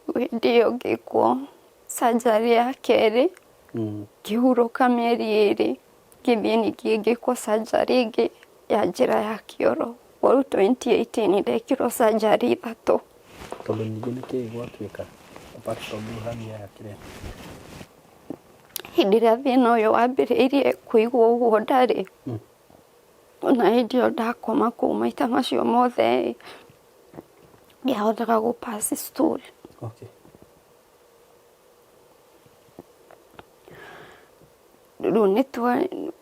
Hĩndĩ ĩyo ngĩkwo surgery ya kerĩ, ngĩhurũka mĩeri 2, ngĩthiĩ ningĩ ngĩkwo surgery ĩngĩ ya njĩra ya kĩoro. Rĩu 2018 ndekirwo surgery 3. Tondũ ningĩ nĩkĩĩ gwatuĩka apart from hernia ya kĩrĩa? Hĩndĩ ĩrĩa thĩna ũyũ wambĩrĩirie kũigua ũguo ndarĩ, na hĩndĩ ĩyo ndakoma kũu maita macio mothe ndiahotaga gũ-pass stool. Okay. Rĩu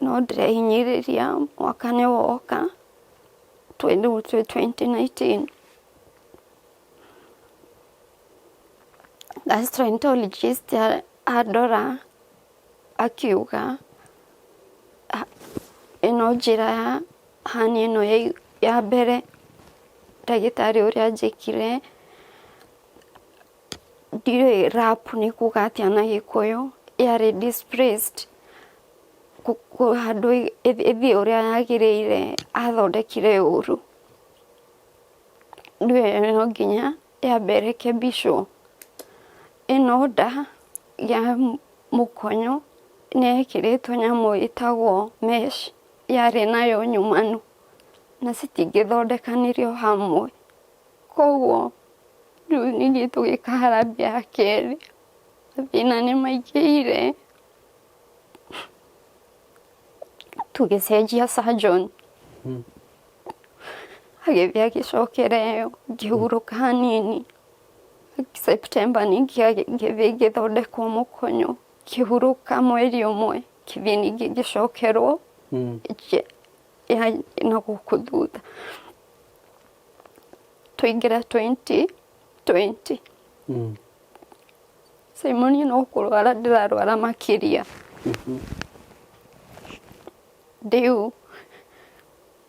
no ndĩrehinyĩrĩria mwaka nĩ woka 2019. Gastroenterologist andora akiuga ĩno njĩra ya hernia ĩno ya mbere ndagĩtarĩ ũrĩa anjĩkire ndiũĩ rap nĩ kuuga atĩa na Gĩkũyũ, yarĩ displaced handũ ĩthiĩ ũrĩa yagĩrĩire, athondekire ũru. Rĩu no nginya yambe ĩrekebishwo. Ĩno nda ya mũkonyo nĩyekĩrĩtwo nyamũ ĩtagwo mesh, yarĩ nayo nyumanu na citingĩthondekanirio hamwe. Koguo rĩu ningĩ tũgĩka harambĩ ya kerĩ, mathĩna nĩmaingĩhire, tũgĩcenjia surgeon. Agĩthiĩ agĩcokera ĩyo, ngĩhurũka hanini. September ningĩ ngĩthiĩ ngĩthondekwo mũkonyo, ngĩhurũka mweri ũmwe, ngĩthiĩ ningĩ ngĩcokerwo na gũkũ thutha. Twaingĩra 2020. Simon no kũrwara ndĩrarwara makĩria. Rĩu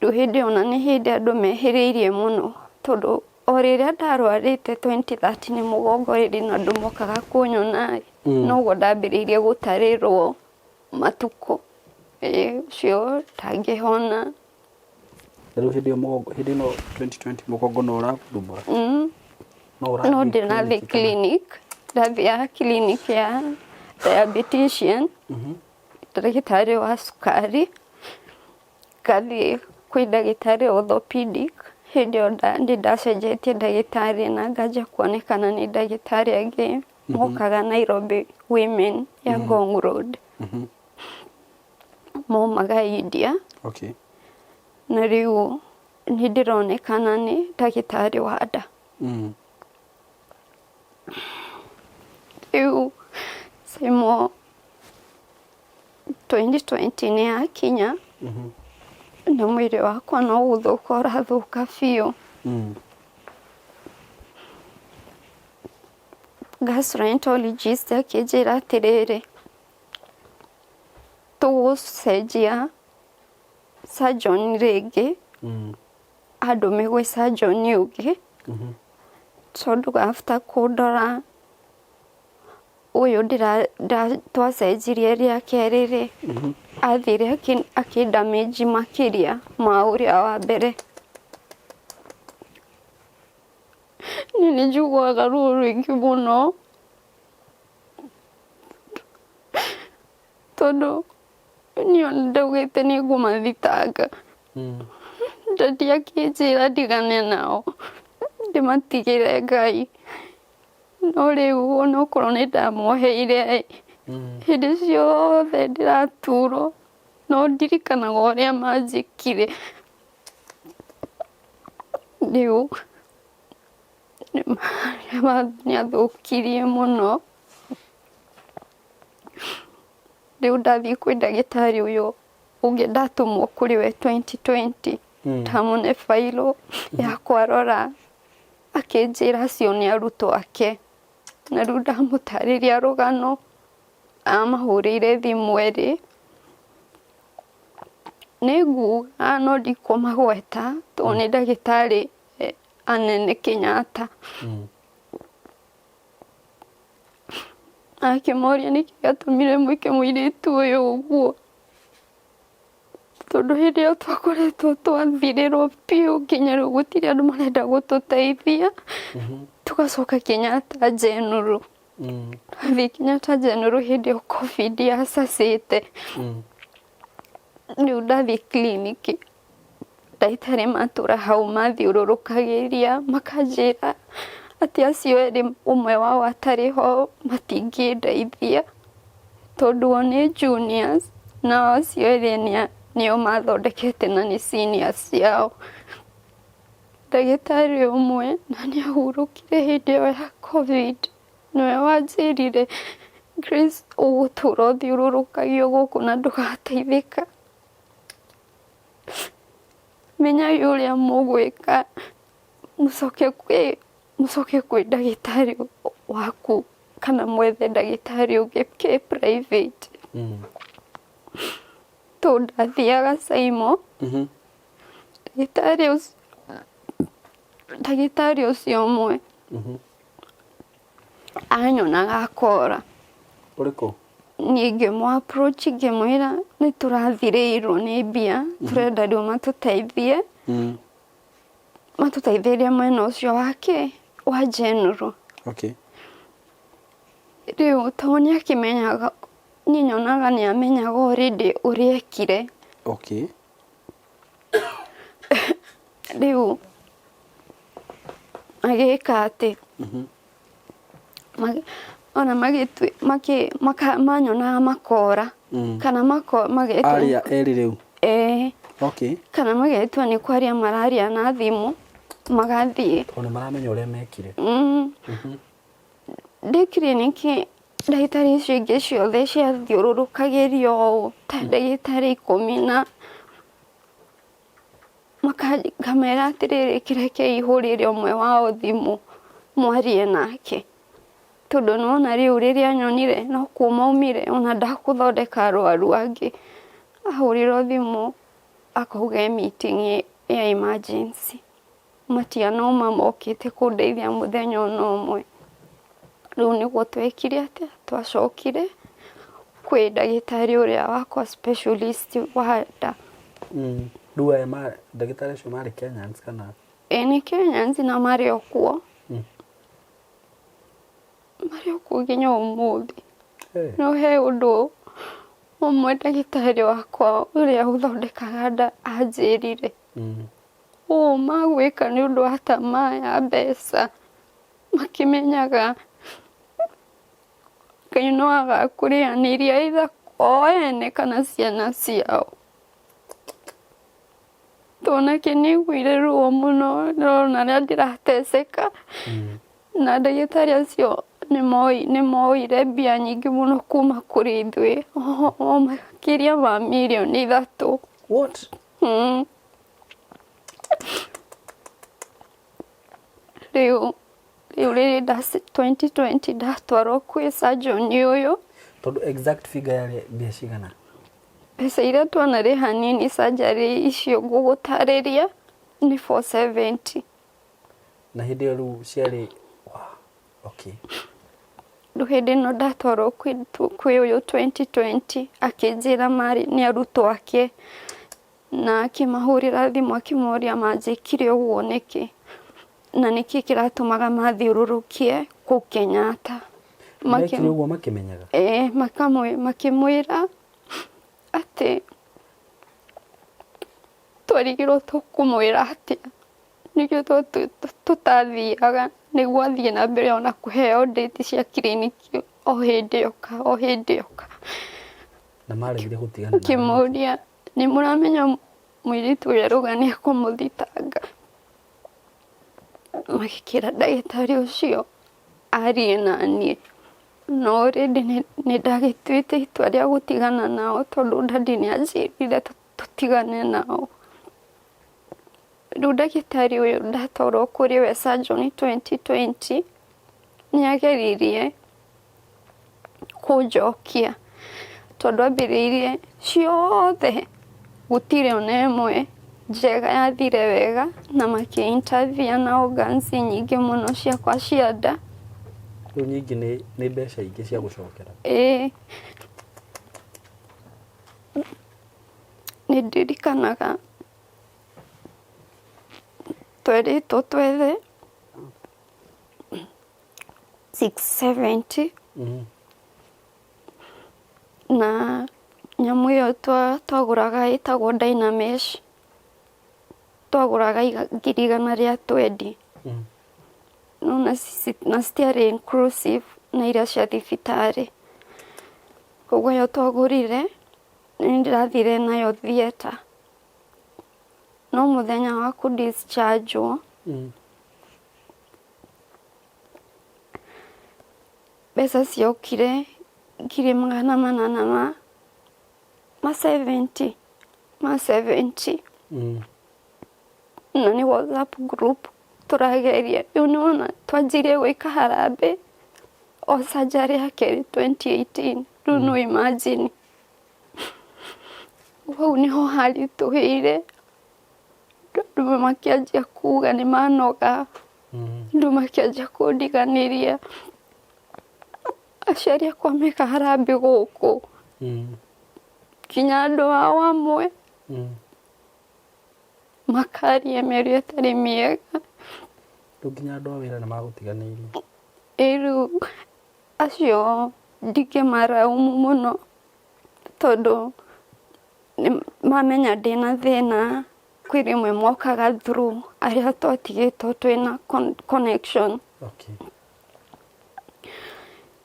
hĩndĩ ona nĩ hĩndĩ andũ mehĩrĩirie mũno tondũ o rĩrĩa ndarwarĩte 2030 nĩ mũgongo rĩrĩ na andũ mokaga kũnyona, noguo ndambĩrĩirie gũtarĩrwo matukũ ũcio ndangĩhona. Rĩu hĩndĩ ĩno 2020 mũgongo no ũrakũthumbũra? No ndĩrathiĩ clinic, ndathiaga clinic ya diabetician, ndagĩtarĩ wa cukari, ngathiĩ kwĩ ndagĩtarĩ orthopedic. Hĩndĩ ĩyo ndacenjetie ndagĩtarĩ na nganja kuonekana nĩ ndagĩtarĩ angĩ mokaga Nairobi Women ya Ngong Road, maumaga India. Okay. Na rĩu nĩ ndĩronekana nĩ ndagĩtarĩ wa nda. Rĩu Simo 2020 nĩ yakinya, na mwĩrĩ wakwa no gũthũka ũrathũka biũ. Gastroenterologist akĩnjĩra atĩrĩrĩ, tũgũcenjia surgeon rĩngĩ, andũme gwĩ surgeon ũngĩ, tondũ after kũndora ũyũ twacenjirie rĩa kerĩ, athire akĩndamage makĩria ma ũrĩa wa mbere. Nilijiguaga ruo rwingi muno tondu niyo ndaugite nigumathitanga ndadi akinjira ndigane nao ndimatigire Ngai no riu onokorwo nindamoheire hindi ciothe ndiraturwo no ndirikanaga uria manjikire riu niathukirie muno riu ndathie kwi ndagitari uyu ungi ndatumwo kuri we 2020 tamune failo ya kwarora akinjira acio ni arutwo ake na riu ndamutariria rugano amahurire thimu eri niguga no ndikumagweta to ni ndagitari anene Kenyatta akimoria niki gatumire mwike muiritu uyu uguo tondu hindi iyo twakoretwo twathirirwo piu nginya riu gutiri andu marenda gututeithia tugacoka Kenyatta General twathie Kenyatta General hindi iyo COVID yacacite riu ndathie kliniki ndagitari matura hau mathiururukagiria makanjira ati acio eri umwe wao atariho matingindeithia tondu o ni juniors na acio eri nio mathondekete na ni seniors ciao ndagitari umwe na niahurukire hindi iyo ya COVID niwe wanjirire Grace ugutura uthiururukagio guku na ndugateithika menya yuria mugwika mucoke kwi ndagitari waku kana mwethe ndagitari ungi ke private to ndathiaga Saimo ndagitari ucio umwe anyonaga akora uriko ningi mu approach ngimwira ni turathirirwo ni mbia turenda riu matuteithie matuteithirie mwena ucio wake wa General riu toni akimenyaga ninyonaga ni amenyaga already uriekire riu agika ati ona manyonaga makora kana magetwa aria eri riu kana magetwa ni kwaria mararia na thimu magathie ona maramenya uria mekire ndi kliniki ndagitari icio ingi ciothe ciathiururukagirio ta ndagitari 10 na makamera atiriri kireke ihurire umwe wao thimu mwarie nake tondu nona riu riria nyonire no kuma umire ona ndakuthondeka arwaru angi ahurirwo thimu akauga meeting ya emergency matiano mamokite kundeithia muthenya umwe riu niguo twekire atia twacokire kwi ndagitari uria wakwa specialist wa nda riu ndagitari acio mari Kenyans kana ni Kenyans na mari okuo nginya umuthi no he undu umwe ndagitari wakwa uria uthondekaga nda anjirire magwika ni undu wa tamaa ya mbeca makimenyaga kaino agakurianiria either o ene kana ciana ciao tonake niguire ruo muno na ria ndirateceka na ndagitari acio ni moire mbia nyingi muno kuma kuri ithui makiria ma milioni 3 what riu riri 2020 ndatwarwo kwi surgeon uyu tondu exact figure ya mbia cigana pesa iria twanari hanini surgery icio ngugutariria ni 470 na hindi riu ciari Hindi no ndatwarwo kwi uyu 2020 akinjira mari ni arutwo ake na akimahurira thimu akimoria manjikire uguo niki na niki kiratumaga mathiururukie ku Kenyatta makimenyaga makimwira ati twarigirwo tukumwira ati nikio tutathiaga niguo athie na mbere ona kuheo date cia kiriniki o hindi yoka na maregire gutigana kimuria ni muramenya mwiritu uria rugania kumuthitanga makikira ndagitari ucio arie nanie no already ni ndagituite itua ria gutigana nao tondu ndadi ni anjirire tutigane nao. Riu ndagitari uyu ndatwarwo kuri we surgeon 2020 niageririe kunjokia tondu ambiriirie ciothe gutire ona imwe njega yathire wega na maki-interview na organs nyingi muno ciakwa cia nda. Riu nyingi ni mbeca ingi cia gucokera ni ndirikanaga tweritwo twethe 670 na nyamu iyo twaguraga itagwo Dynamesh twaguraga 120 no na stiari inclusive na iria cia thibitari koguo yo twagurire ndirathire nayo theater no muthenya wa ku discharge besa ciokire 800 ma 70 na ni WhatsApp group turageria riu niwona twanjirie gwika harambe o surgery yake 2018 riu no imagine wau niho harituhire ndu makianjia kuga ni manoga ndu makianjia kundiganiria aciari akwa meka harambe guku kinya andu ao amwe makaria mĩario ĩtarĩ mĩega nginya andũ a wĩra nĩ magũtiganĩirie rĩu acio ndingĩmaraumu mũno tondũ mamenya ndĩna thĩna kwĩ rĩmwe mokaga through arĩa twatigĩtwo twĩna connection.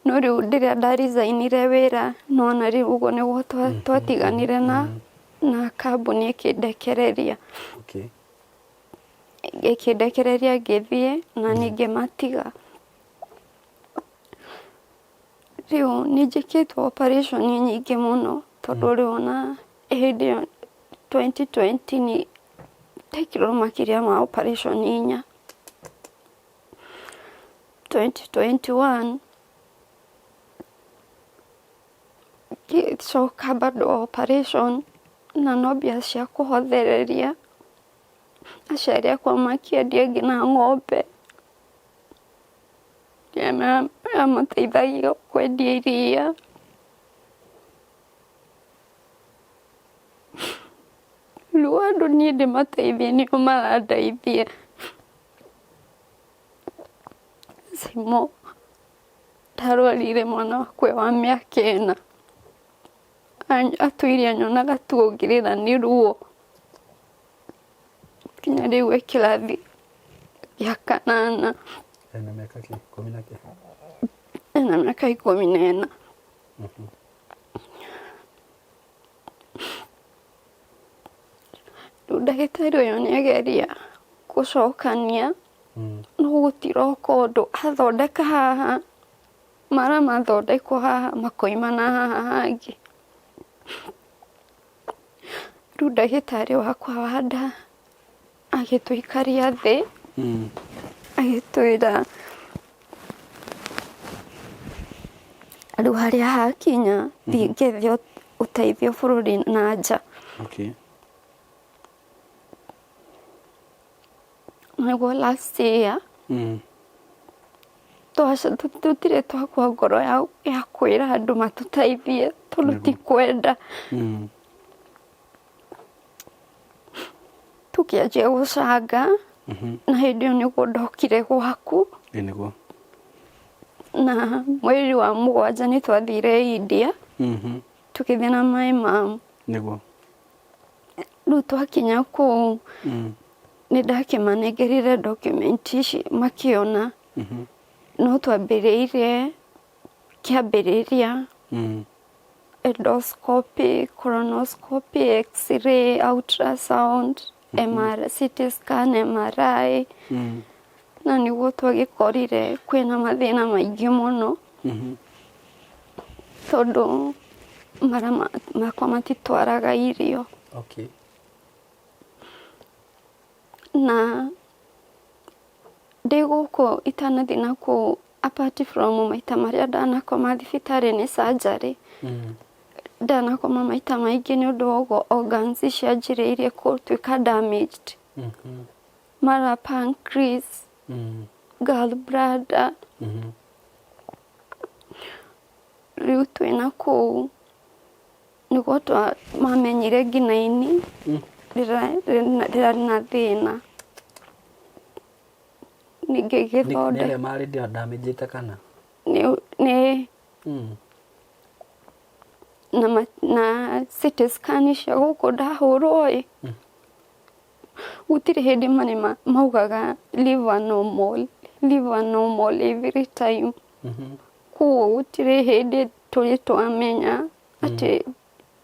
No rĩu rĩrĩa ndaresignire wĩra nona rĩu ũguo nĩguo twatiganire na kambuni ĩkĩndekereria ngĩthiĩ na ningĩmatiga. Rĩu nĩnjĩkĩtwo operation nyingĩ mũno tondũ rĩu ona hĩndĩ ĩyo 2020 nĩ ndekirwo makĩria ma operation 4. 2021 ngĩcoka bado operation na no mbia cia kũhothereria aciari akwa makĩendia nginya ng'ombe amateithagia kwendia iria. Rĩu andũ niĩ ndĩmateithie nĩo marandeithia. Simo ndarwarire mwana wakwa wa mĩaka 4 atũire anyonaga tu ngĩrĩra nĩ ruo kinya rĩu kĩrathi gĩa 8 ena mĩaka 14. Rĩu ndagĩtarĩ ũyũ nĩageria gũcokania no gũtiroka ũndũ athondeka haha mara mathondekwo haha makoimana haha hangĩ. Rĩu ndagĩtarĩ wakwa wa nda agĩtũikaria thĩ agĩtwĩra rĩu harĩa hakinya thiĩ ngethe ũteithio bũrũri na nja. Nĩguo last year tutire twakwa ngoro ya kwĩra andũ matũteithie tondũ ti kwenda. Tukĩanjia gũcanga na hĩndĩ ĩyo nĩguo ndokire gwaku nĩguo na mweri wa 7 nĩ twathire India tũgĩthiĩ na my mom nĩguo rĩu twakinya kũu nĩ ndakĩmanengerire document ici makĩona no twambĩrĩirie kĩambĩrĩria endoscopy, colonoscopy, x-ray, ultrasound, CT scan, MRI na nĩguo twagĩkorire kwĩna mathĩna maingĩ mũno tondũ mara makwa matitwaraga irio. Okay. Na ndĩ gũkũ itanathiĩ nakũu apart from maita marĩa ndanakoma thibitarĩ nĩ surgery ndanakoma maita maingĩ nĩ ũndũ wa ũguo organs cianjĩrĩirie gũtuĩka damaged mara pancreas gallbladder rĩu twĩna kũu nĩguo mamenyire nginya ini rĩrarĩ na thĩna ningĩ gĩthonde nĩ marĩ ndio damaged kana nĩ na CT scan cia gũkũ ndahũrwo gũtirĩ hĩndĩ marĩ maugaga liver normal every time kuo gũtirĩ hĩndĩ tũrĩ twamenya atĩ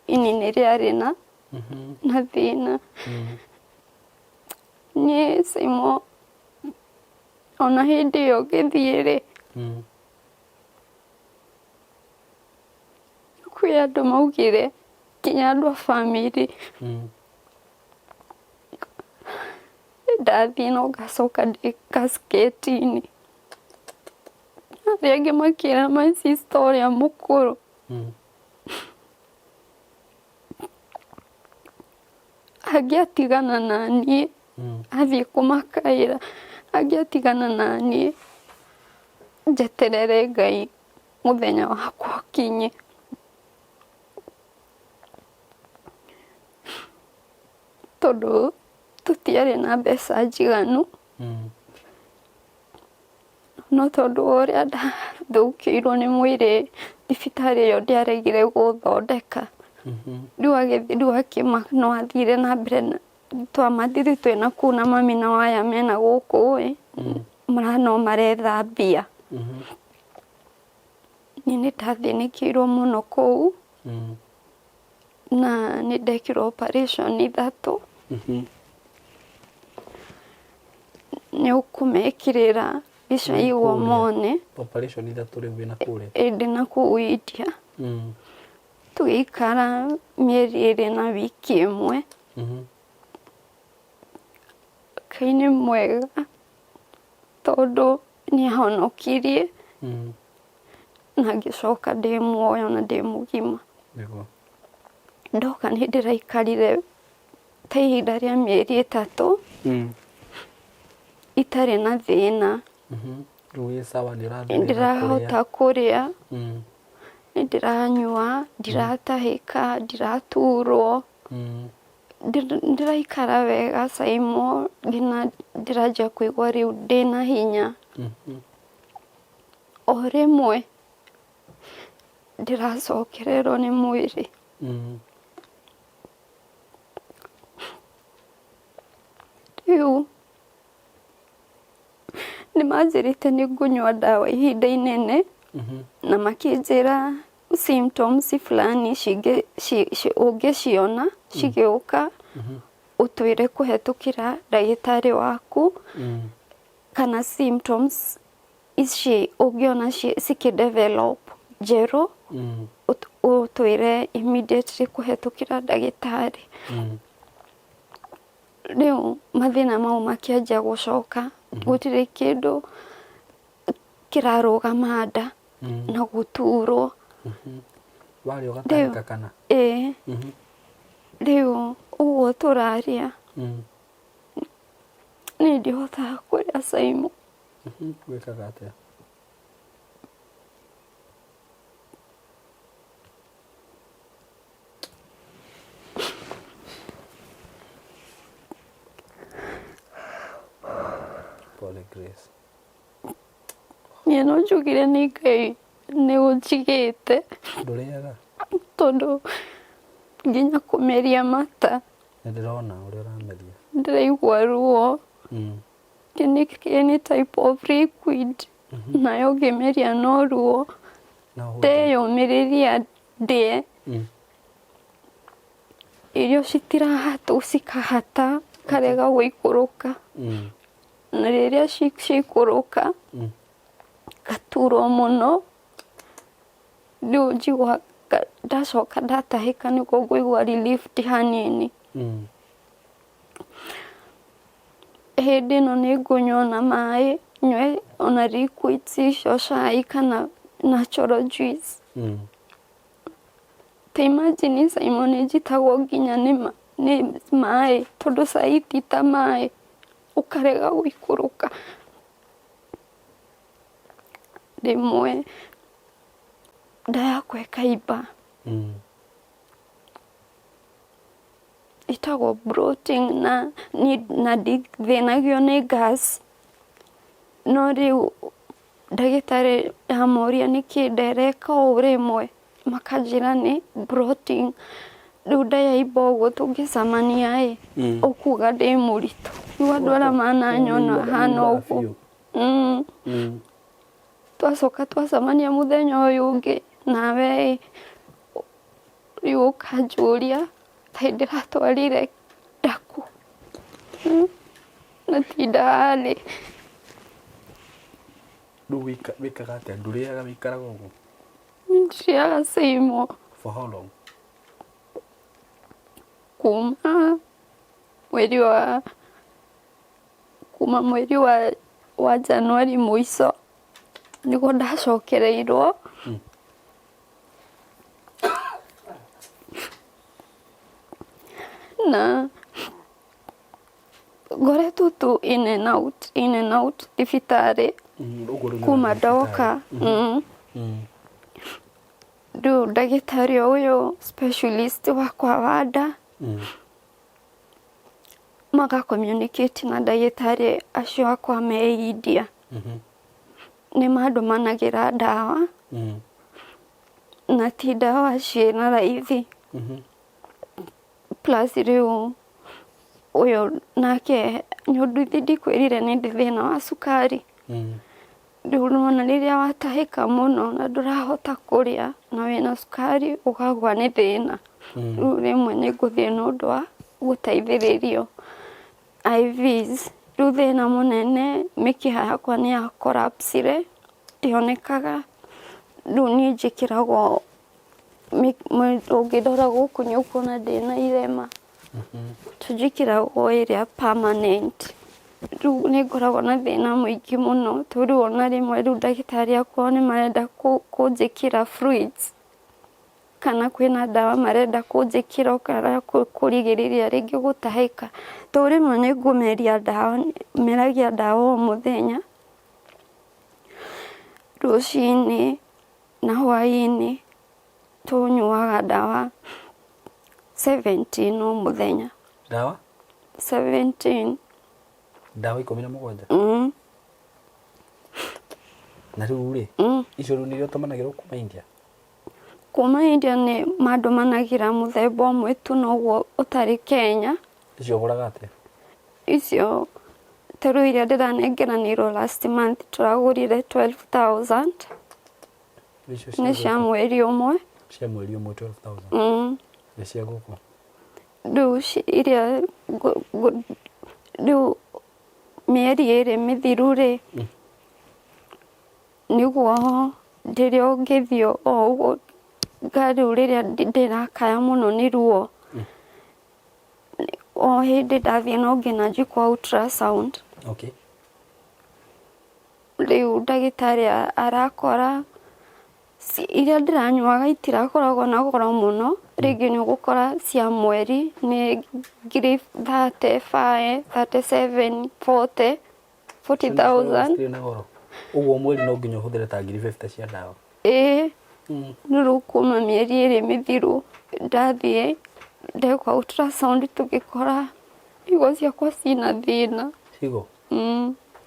ini nĩ rĩarĩ na thĩna niĩ Simon ona hĩndĩ ĩyo ngĩthiĩ-rĩ kwĩ andũ maugire nginya andũ a family ndathiĩ no ngacoka ndĩ casket-inĩ arĩa angĩ makĩra my sister ũrĩa mũkũrũ angĩatigana na niĩ athiĩ kũmakaĩra angĩatigana na niĩ njeterere Ngai mũthenya wakwa ũkinye tondũ tũtiarĩ na mbeca njiganu no tondũ ũrĩa ndathũkĩirwo nĩ mwĩrĩ thibitarĩ ĩyo ndĩaregire gũthondeka rĩu akĩma no athire na mbere twamathire twĩna kũu na mami na aya mena gũkũ no maretha mbia niĩ nĩ ndathĩnĩkĩirwo mũno kũu na nĩ ndekirwo operation 3 nĩ ũkũmekĩrĩra icio igwo mone operation 3 rĩu wĩna kũrĩa ndĩ na kũu India tũgĩikara mĩeri 2 na wiki 1 Ngai nĩ mwega tondũ nĩ ahonokirie na ngĩcoka ndĩ muoyo na ndĩ mũgima ndoka nĩ ndĩraikarire ta ihinda rĩa mĩeri 3 itarĩ na thĩna ndirahota kũrĩa ndiranyua ndiratahĩka ndiraturwo ndiraikara wega Simon nginya ndĩranjia kũigua rĩu ndĩna hinya o rĩmwe ndĩracokererwo nĩ mwĩrĩ rĩu nĩ manjĩrĩte nĩ ngũnyua ndawa ihinda inene na makĩnjĩra symptoms fulani ũngĩciona cigĩũka ũtwĩre kũhetũkĩra ndagĩtarĩ waku kana symptoms ici ũngĩona cikĩdevelop njerũ ũtwĩre immediately kũhetũkĩra ndagĩtarĩ rĩu mathĩna mau makĩanjia gũcoka gũtirĩ kĩndũ kĩrarũgama nda na gũturwo warĩ ũgatahĩka kana rĩu ũguo tũraria nĩ ndihotaga kũrĩa Simon gwĩkaga atĩa niĩ no njugire nĩ Ngai nĩ ũnjigĩte ndũrĩaga tondũ nginya kũmeria mata nĩ ndĩrona ũrĩa ũrameria ndĩraigua ruo nĩ type of liquid nayo ngĩmeria no ruo ndeyũmĩrĩria ndĩe irio citirahata cikahata karega gũikũrũka na rĩrĩa ciikũrũka gaturwo mũno rĩu njigua ndacoka ndatahĩka nĩguo ngũigua relieved hanini hĩndĩ ĩno nĩ ngũnyua ona maĩ nyue ona liquids icio cai kana natural juice ta imagine Simon njitagwo nginya nĩ maĩ tondũ cai ti ta maĩ ũkarega gũikũrũka rĩmwe nda yakwa ĩkaimba ĩtagwo bloating na ndĩthĩnagio nĩ gas no rĩu ndagĩtarĩ ndamoria nĩkĩ ndereka ũũ rĩmwe makanjĩra nĩ bloating rĩu ndayaimba ũguo tũngĩcemania ũkuga ndĩ mũritũ rĩu andũ arĩa mananyona hana ũguo twacoka twacemania mũthenya ũyũ ũngĩ nawe rĩu ũkanjũria ta ndĩratwarire ndaku na ti ndarĩ rĩu wĩkaga atĩa ndũrĩaga wĩikaraga ũguo ndĩrĩaga Simon for how long kuma mweri wa Januari mũico nĩguo ndacokereirwo na ngoretwo tu in and out thibitarĩ kuma ndoka rĩu ndagĩtarĩ ũyũ specialist wakwa wa nda maga communicate na ndagĩtarĩ acio akwa me India nĩ mandũmanagĩra ndawa na ti ndawa ciĩna raithi plus rĩu ũyũ nake nyũnduthi ndikwĩrire nĩ ndĩ thĩna wa cukari rĩu nona rĩrĩa watahĩka mũno na ndũrahota kũrĩa na wĩna cukari ũkagwa nĩ thĩna rĩu rĩmwe nĩ ngũthiĩ nĩ ũndũ wa gũteithĩrĩrio IVs rĩu thĩna mũnene mĩkiha yakwa nĩ ya collapsire ndĩonekaga rĩu niĩ njĩkĩragwo ũngĩndora gũkũ nĩ ũkuona ndĩna irema tũnjĩkĩragwo ĩrĩa permanent rĩu nĩ ngoragwo na thĩna mũingĩ mũno tondũ rĩu ona rĩmwe rĩu ndagĩtarĩ akwa nĩ marenda kũnjĩkĩra fluids kana kwĩna ndawa marenda kũnjĩkĩra kana kũrigĩrĩria rĩngĩ gũtahĩka tondũ rĩmwe nĩ ngũmeria ndawa meragia ndawa o mũthenya rũcinĩ na hwaĩ-inĩ tũnyuaga ndawa 17 o mũthenya ndawa 17 ndawa 17 na rĩu rĩ icio rĩu nĩrĩo tũmanagĩrwo kuma India nĩ mandũmanagĩra mũthemba ũmwe tu noguo ũtarĩ Kenya icio ũgũraga atĩa icio ta rĩu iria ndĩranengeranĩirwo last month tũragũrire 12,000 nĩ cia mweri ũmwe 12,000 nĩ cia gũkũ rĩu iria rĩu mĩeri ĩrĩ mĩthiru rĩ nĩguo rĩrĩa ũngĩthiĩ o ũguo rĩu rĩrĩa ndĩrakaya mũno nĩ ruo o hĩndĩ ndathiĩ no nginya njĩkwo ultrasound rĩu ndagĩtarĩ arakora iria ndĩranyuaga itirakoragwo na goro mũno rĩngĩ nĩ ũgũkora cia mweri nĩ ngiri 35 37 40,000 ũguo mweri no nginya ũhũthĩre ta ngiri 50 cia ndawa rĩu kuma mĩeri ĩrĩ mĩthiru ndathiĩ ndekwa ultrasound tũgĩkora higo ciakwa cina thĩna higo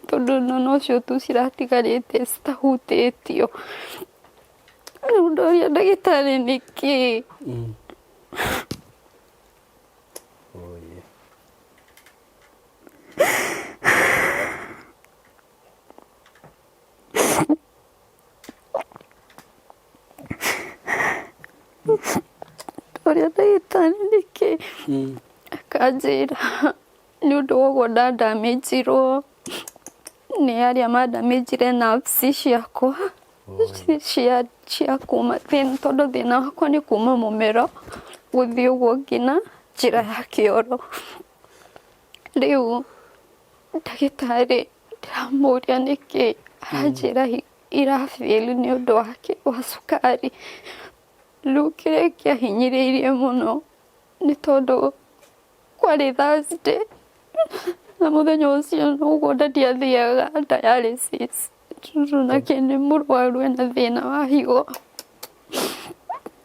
tondu nocio tu ciratigarite citahutĩtio. Rĩu ndoria ndagĩtarĩ nĩkĩ? Ndoria ndagĩtarĩ nĩkĩ? Akanjĩra nĩ ũndũ wa ũguo ndandamĩnjirwo nĩ arĩa mandamĩnjire nerves ciakwa cia kuma tondũ thĩna wakwa nĩ kuma mũmero gũthiĩ ũguo nginya njĩra ya kĩoro. Rĩu ndagĩtarĩ ndĩramũria nĩkĩ, aranjĩra irafail nĩ ũndũ wa cukari. Rĩu kĩrĩa kĩahinyĩrĩirie mũno nĩ tondũ kwarĩ Thursday na mũthenya ũcio ũguo ndiathiaga dialysis nake nĩ mũrwaru ena thĩna wa higo.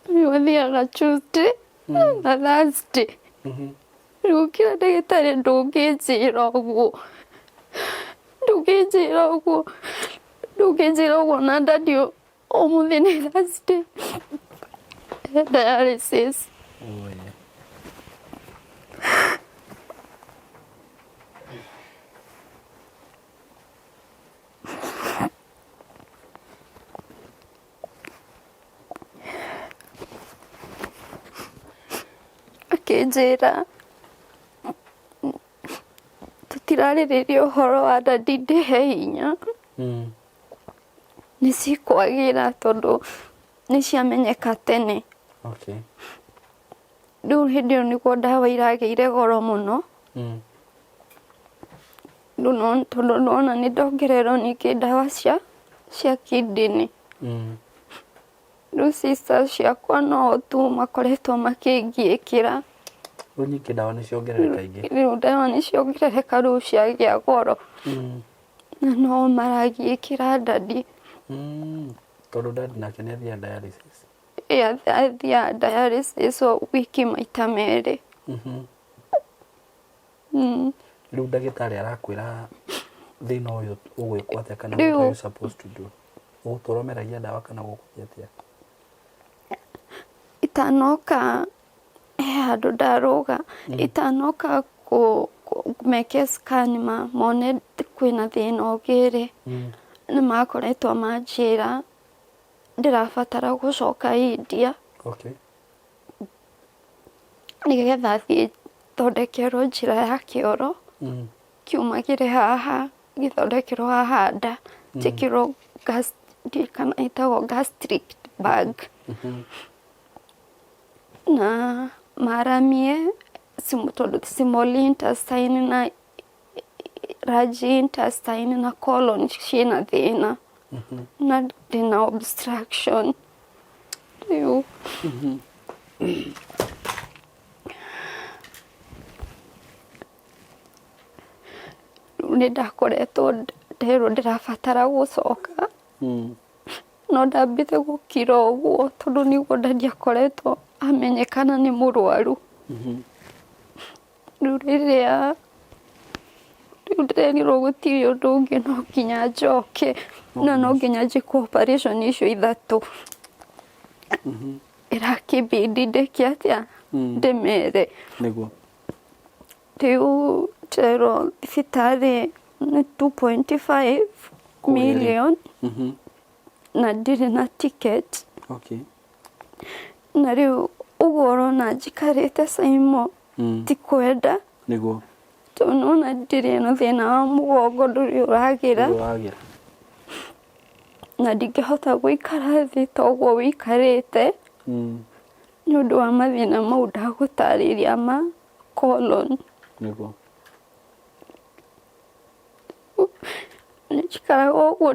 Rĩu athiaga Tuesday na Thursday. Rĩu kĩrĩa ndagĩtarĩ ndũngĩnjĩra ũguo na ndadio ũmũthĩ nĩ Thursday dialysis. Akĩnjĩra tũtirarĩrĩria ũhoro wa ndadi ndĩhe hinya, nĩ cikwagĩra tondũ nĩ ciamenyeka tene. Rĩu hĩndĩ ĩyo nĩguo ndawa iragĩire goro mũno. Rĩu tondũ nona nĩ ndongererwo ningĩ ndawa cia kidney. Rĩu sisters ciakwa no tu makoretwo makĩngiĩkĩra. Rĩu ningĩ ndawa nĩ ciongerereka ingĩ. Rĩu ndawa nĩ ciongerereka rĩu ciagĩa goro. Na no maragiĩkĩra ndadi. Tondũ ndadi nake nĩ athiaga dialysis. Athiaga dialysis wiki maita merĩ. Rĩu ndagĩtarĩ arakwĩra thĩna ũyũ ũgwĩkwo atĩa kana what are you supposed to do? Ũgũtũromeragia ndawa kana gũkũthiĩ atĩa? Itanoka handũ ndarũga, itanoka meke scan mone kwĩna thĩna ũngĩrĩ. Nĩ makoretwo manjĩra ndĩrabatara gũcoka India nĩgetha thiĩ thondekerwo njĩra ya kĩoro, kiumagĩre haha gĩthondekerwo haha nda, njĩkĩrwo kana ĩtagwo gastric bag. Na maramie tondũ small intestine na large intestine na colon ciĩna thĩna na ndĩna obstruction. Rĩu nĩ ndakoretwo nderwo ndĩrabatara gũcoka no ndambire gũkira ũguo tondũ nĩguo ndiakoretwo amenyekana nĩ mũrwaru. Rĩu rĩrĩa ndĩrerirwo gũtirĩ ũndũ ũngĩ no nginya njoke na no nginya njĩkwo operation icio ithatũ. Ĩrakĩbidi ndĩke atĩa ndĩmere. Rĩu nderwo thibitarĩ nĩ 2.5 million na ndirĩ na ticket. Na rĩu ũguo ũrona njikarĩte Saimo ti kwenda tondũ nona ndirĩ na thĩna wa mũgongo ndũrĩ ũragĩra na ndingĩhota gũikara thĩ ta ũguo wĩikarĩte nĩ ũndũ wa mathĩna mau ndagũtarĩria ma colon. Nĩ njikaraga ũguo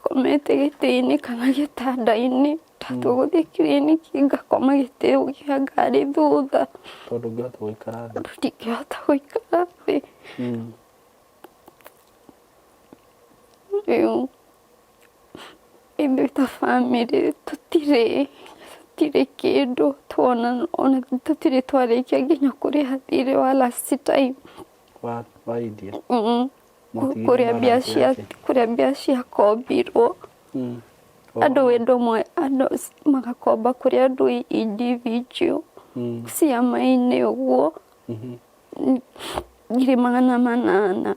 ngomete gĩtĩ-inĩ kana gĩtanda-inĩ tatũgũthiĩ kiriniki ngakoma gĩtĩ gĩa ngari thutha tondũ ndingĩhota gũikara thĩ. Rĩu ithuĩ ta bamĩrĩ tũtirĩ kĩndũ tuona, ona tũtirĩ twarĩkia nginya kũrĩha thirĩ wa last time wa India. kuria mbia ciakombirwo andu wendo mwe andu magakomba kuria andu individual ciama-ini uguo ngiri 800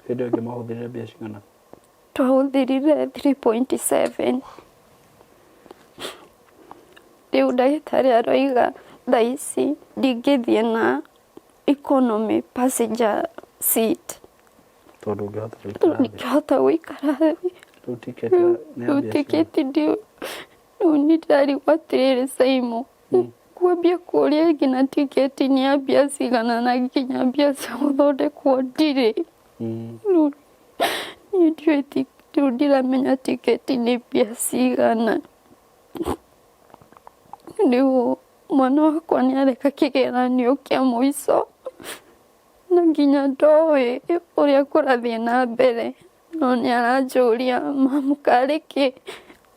hindi ĩngĩ mahuthirire mbia cigana twahuthirire 3.7 riu ndagĩtarĩ aroiga thaa ici ndingĩthiĩ na economy passenger seat tondu ndingĩhota gũikara rĩu tiketi rĩu nĩndarigwo atĩrĩrĩ Simon kwambia kũria nginya tiketi nĩ ya mbia cigana na nginya mbia cia gũthondekwo ndirĩ rĩu ndiramenya tiketi nĩ mbia cigana rĩu mwana wakwa nĩareka kĩgeranio kĩa mũico na nginya ndoĩ ũrĩa kũrathiĩ na mbere no nĩaranjũria mamu karĩ kĩ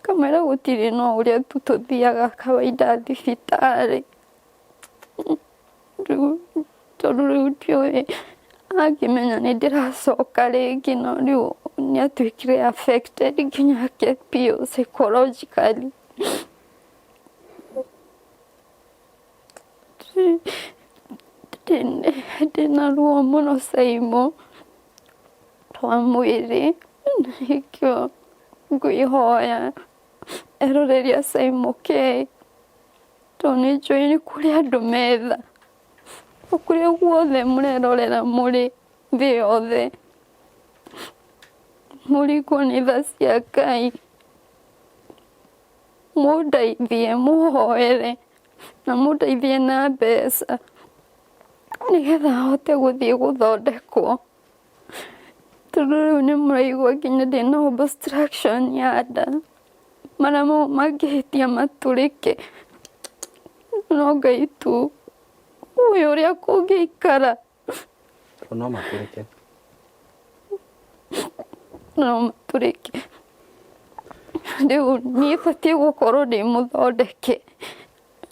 kamera gũtirĩ no ũrĩa tu tũthiaga kawaida thibitarĩ rĩu tondũ rĩu ndiũĩ angĩmenya nĩndĩracoka rĩngĩ no rĩu nĩatuĩkire affected nginya biũ psychologically ndĩna ruo mũno Simon twa mwĩrĩ nĩkĩo ngwĩhoya eroreria Simon K tondũ nĩnjũĩ nĩ kũrĩ andũ metha kũrĩa guothe mũrerorera mũrĩ thĩ yothe mũrigwo nĩ tha cia Ngai mũndeithie mũhoere na mũndeithie na mbeca nĩgetha hote gũthiĩ gũthondekwo tondũ rĩu nĩmũraigua nginya ndĩna obstruction ya nda marĩa mau mangĩhĩtia matũrĩke no Ngai tu ũĩ ũrĩa kũngĩikara no matũrĩke rĩu niĩ batiĩ gũkorwo ndĩ mũthondeke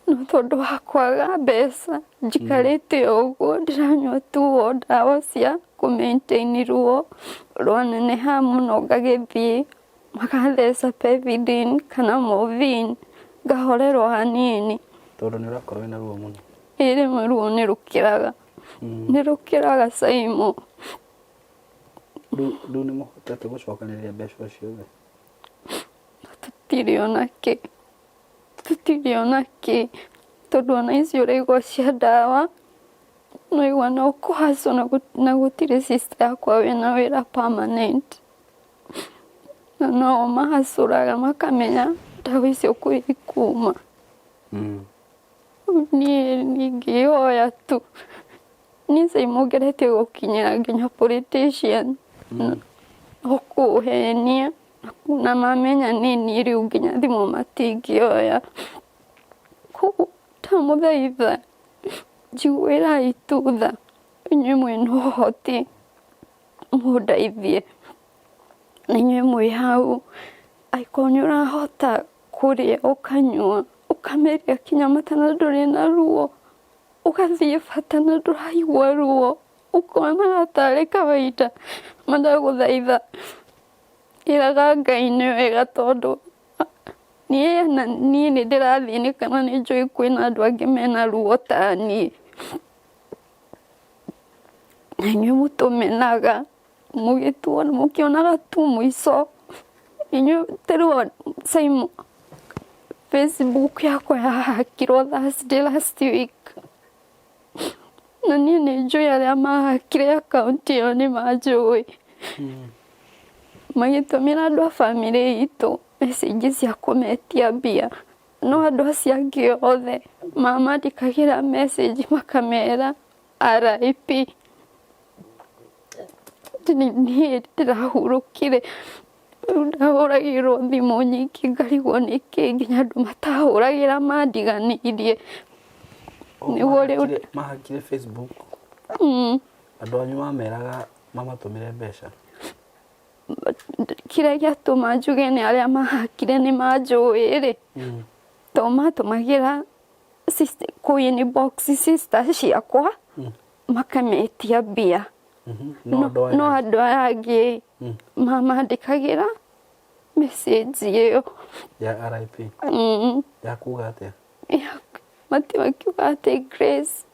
no tondũ wa kwaga mbeca njikarĩte ũguo ndĩranyua tu ndawa cia kũ maintain ruo rwaneneha mũno ngagĩthiĩ magatheca Pethidine kana Morphine ngahorerwo hanini tondũ nĩũrakorwo wĩna ruo mũno rĩmwe ruo nĩrũkĩraga Simon rĩu nĩmũhotete gũcokanĩrĩria mbeca ciothe tutirĩ ona kĩ tondũ ona icio ũraigua cia ndawa naigua no kũhacwo na gũtirĩ sister yakwa wĩna wĩra permanent na no mahacũraga makamenya ndawa icio kũrĩa ikuma niĩ ngĩhoya tu niĩ Simon ngeretie gũkinyĩra nginya politician okũhenia na mamenya nĩ niĩ rĩu nginya thimũ matingĩoya koguo ndamũthaitha njiguĩrai tu tha inyuĩ mwĩna ũhoti mũndeithie na inyuĩ mwĩ hau angĩkorwo nĩũrahota kũrĩa ũkanyua ũkameria kinya mata na ndũrĩ na ruo ũgathiĩ bata na ndũraigua ruo ũkonaga tarĩ kawaida mandagũthaitha ĩraga Ngai nĩ wega tondũ niĩ nĩndĩrathĩnĩka na nĩnjũĩ kwĩna andũ angĩ mena ruo ta niĩ na inyuĩ mũtũmenaga mũgĩtuona mũkĩonaga tu mũico inyuĩ tĩrĩu Simon Facebook yakwa yahakirwo Thursday last week na niĩ nĩnjũĩ arĩa mahakire account ĩyo nĩmanjũĩ magĩtũmĩra andũ a family itũ message cia kũmetia mbia no andũ acio angĩ othe mamandĩkagĩra message makamera RIP niĩ ndĩrahurũkire ndahũragĩrwo thimũ nyingĩ ngarigwo nĩkĩ nginya andũ matahũragĩra mandiganĩirie nĩguo rĩu mahakire Facebook andũ anyu mameraga mamatũmĩre mbeca kĩrĩa gĩatũma njuge nĩ arĩa mahakire nĩ manjũĩ-rĩ tondũ matũmagĩra kũ inbox sister ciakwa makametia mbia no andå aya angä mamandäkagä message ĩyo ya RIP ya kuga atia makiuga atä Grace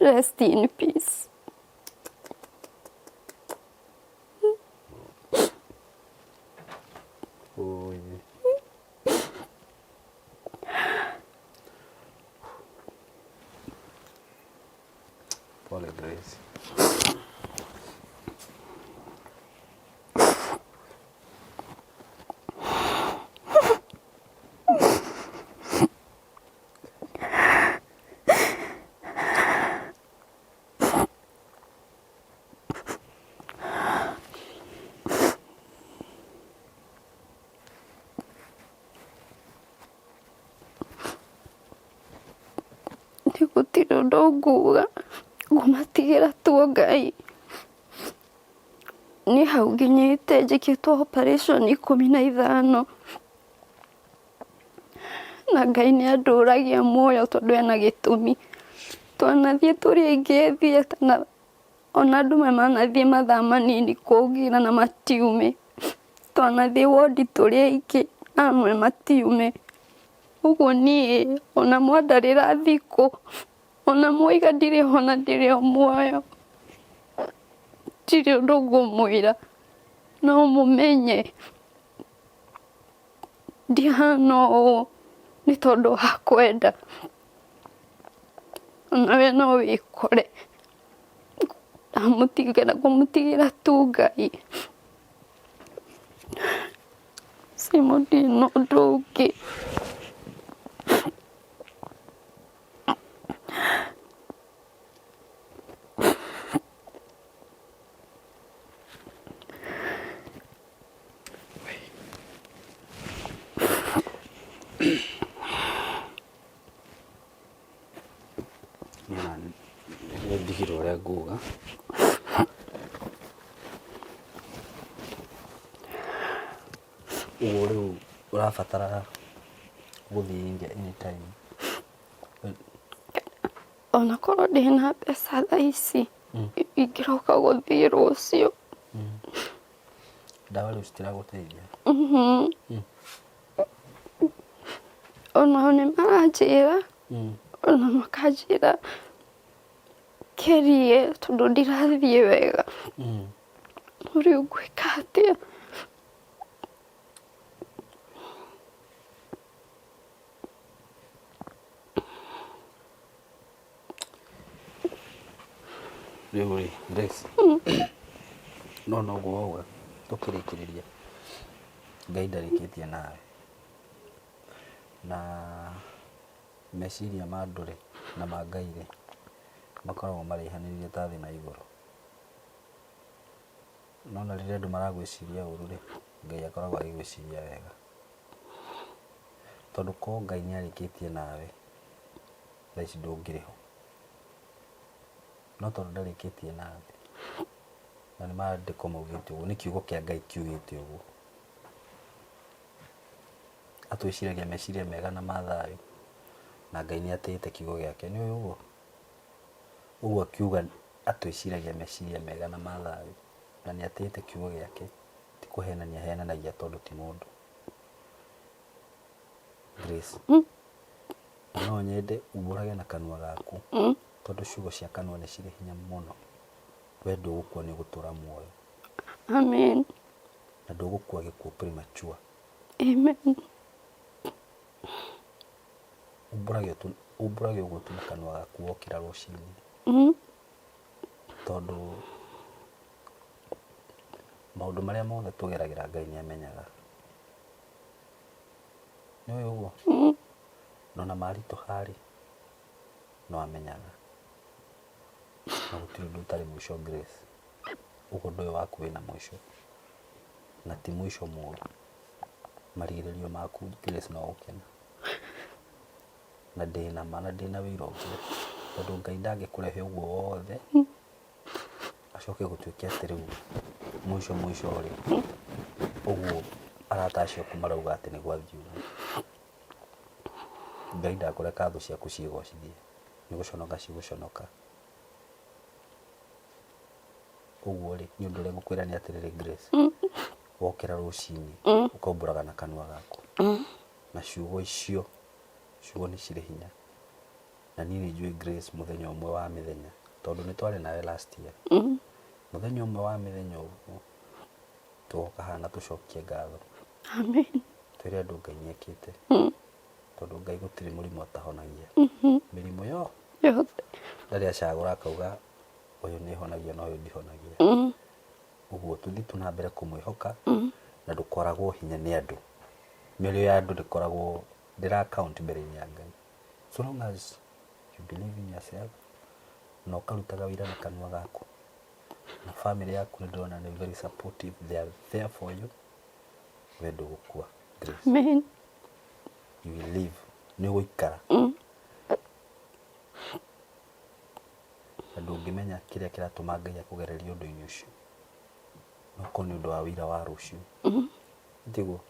rest in peace. Oi. Pole Grace. Gũtirĩ ũndũ nguga ngũmatigĩra tuo Ngai. Nĩ hau nginyĩte njĩkĩtwo operation 15 na Ngai nĩ andũragia muoyo tondũ ena gĩtũmi. Twanathiĩ tũrĩ aingĩ theatre na ona andũ manathiĩ mathaa manini kũngira na matiume. Twanathiĩ ward tũrĩ aingĩ amwe matiume. Ũguo niĩ ona mwandarĩra thikũ ona moiga ndirĩ hona ndirĩ o muoyo ndirĩ ũndũ ngũmwĩra no mũmenye ndihana ũũ nĩ tondũ wa kwenda onawe no wĩkore ngũmũtigĩra tu Ngai. Simon ndirĩ na ũndũ ũngĩ. Ndigiro ũrĩa nguga ũguo rĩu ũrabatara gũthiĩ India anytime ona korwo ndĩna mbeca thaa ici ingĩroka gũthiĩ rũciũ. Ndawa rĩu citiragũteithia onao nĩ maranjĩra ona makanjĩra kerie tondũ ndirathiĩ wega. Rĩu ngwĩka atĩa? rĩu rĩ Grace no noguo wauga tũkĩrĩkĩrĩria Ngai ndarĩkĩtie nawe na meciria ma andũ rĩ na ma Ngai rĩ makoragwo marehanĩrĩirie ta thĩ na igũrũ. No na rĩrĩa andũ maragwĩciria ũru rĩ Ngai akoragwo agĩgwĩciria wega tondũ ko Ngai nĩarĩkĩtie nawe thaa ici ndũngĩrĩ ho no tondũ ndarĩkĩtie nawe na nĩ maandĩko maugĩte ũguo nĩ kiugo kĩa Ngai kiugĩte ũguo atwĩciragia meciria mega na ma thayũ na Ngai nĩatĩĩte kiugo gĩake. Nĩ ũĩ ũguo ũguo akiuga atwĩciragia meciria mega na ma thayũ na nĩatĩĩte kiugo gĩake ti kũhenania ahenanagia tondũ ti mũndũ. Grace no nyende umbũrage na kanua gaku tondũ ciugo cia kanua nĩ cirĩ hinya mũno. We ndũgũkua nĩ ũgũtũra muoyo. Amen. Na ndũgũkua gĩkuũ premature. Amen. Umbũrage ũguo tu na kanua gaku wokĩra rũcinĩ tondũ maũndũ marĩa mothe tũgeragĩra Ngai nĩamenyaga. Nĩ ũĩ ũguo nona maritũha rĩ no amenyaga na gũtirĩ ũndũ ũtarĩ mũico Grace. Ũguo ũndũ ũyũ waku wĩna mũico na ti mũico mũũru. Marigĩrĩrio maku Grace no gũkena na ndĩna ma na ndĩna wĩira ũngĩ tondũ Ngai ndangĩkũrehe ũguo wothe acoke gũtuĩke atĩ rĩu mũico rĩ ũguo arata acio aku marauga atĩ nĩ gwathiĩ ũguo. Ngai ndakũreka thũ ciaku ciĩgocithie nĩ gũconoka cigũconoka. uguo ri ni undu gukwira ni atiriri Grace wokira rucini ukomburaga na kanua gaku na ciugo icio ciugo ni ciri hinya na ni njui Grace muthenya umwe wa mithenya tondu ni twari nawe last year muthenya umwe wa mithenya uguo tugoka hana tucokie ngatho amen twire andu Ngai niekite tondu Ngai gutiri murimu atahonagia mirimu yo ndari acagura akauga uyu ni honagia na uyu ndihonagia uguo tuthi tuna mbere kumwihoka na ndukoragwo hinya ni andu mirio ya andu ndikoragwo ndira account mbere ya Ngai so long as you believe in yourself na ukarutaga wira na kanua gaku na family yaku ndona ni very supportive, they are there for you wendo gukua Grace amen you will live ni guikara andu ngimenya kiria kiratuma Ngai akugereria undu-ini ucio no ko ni undu wa wira wa rucio ndiguo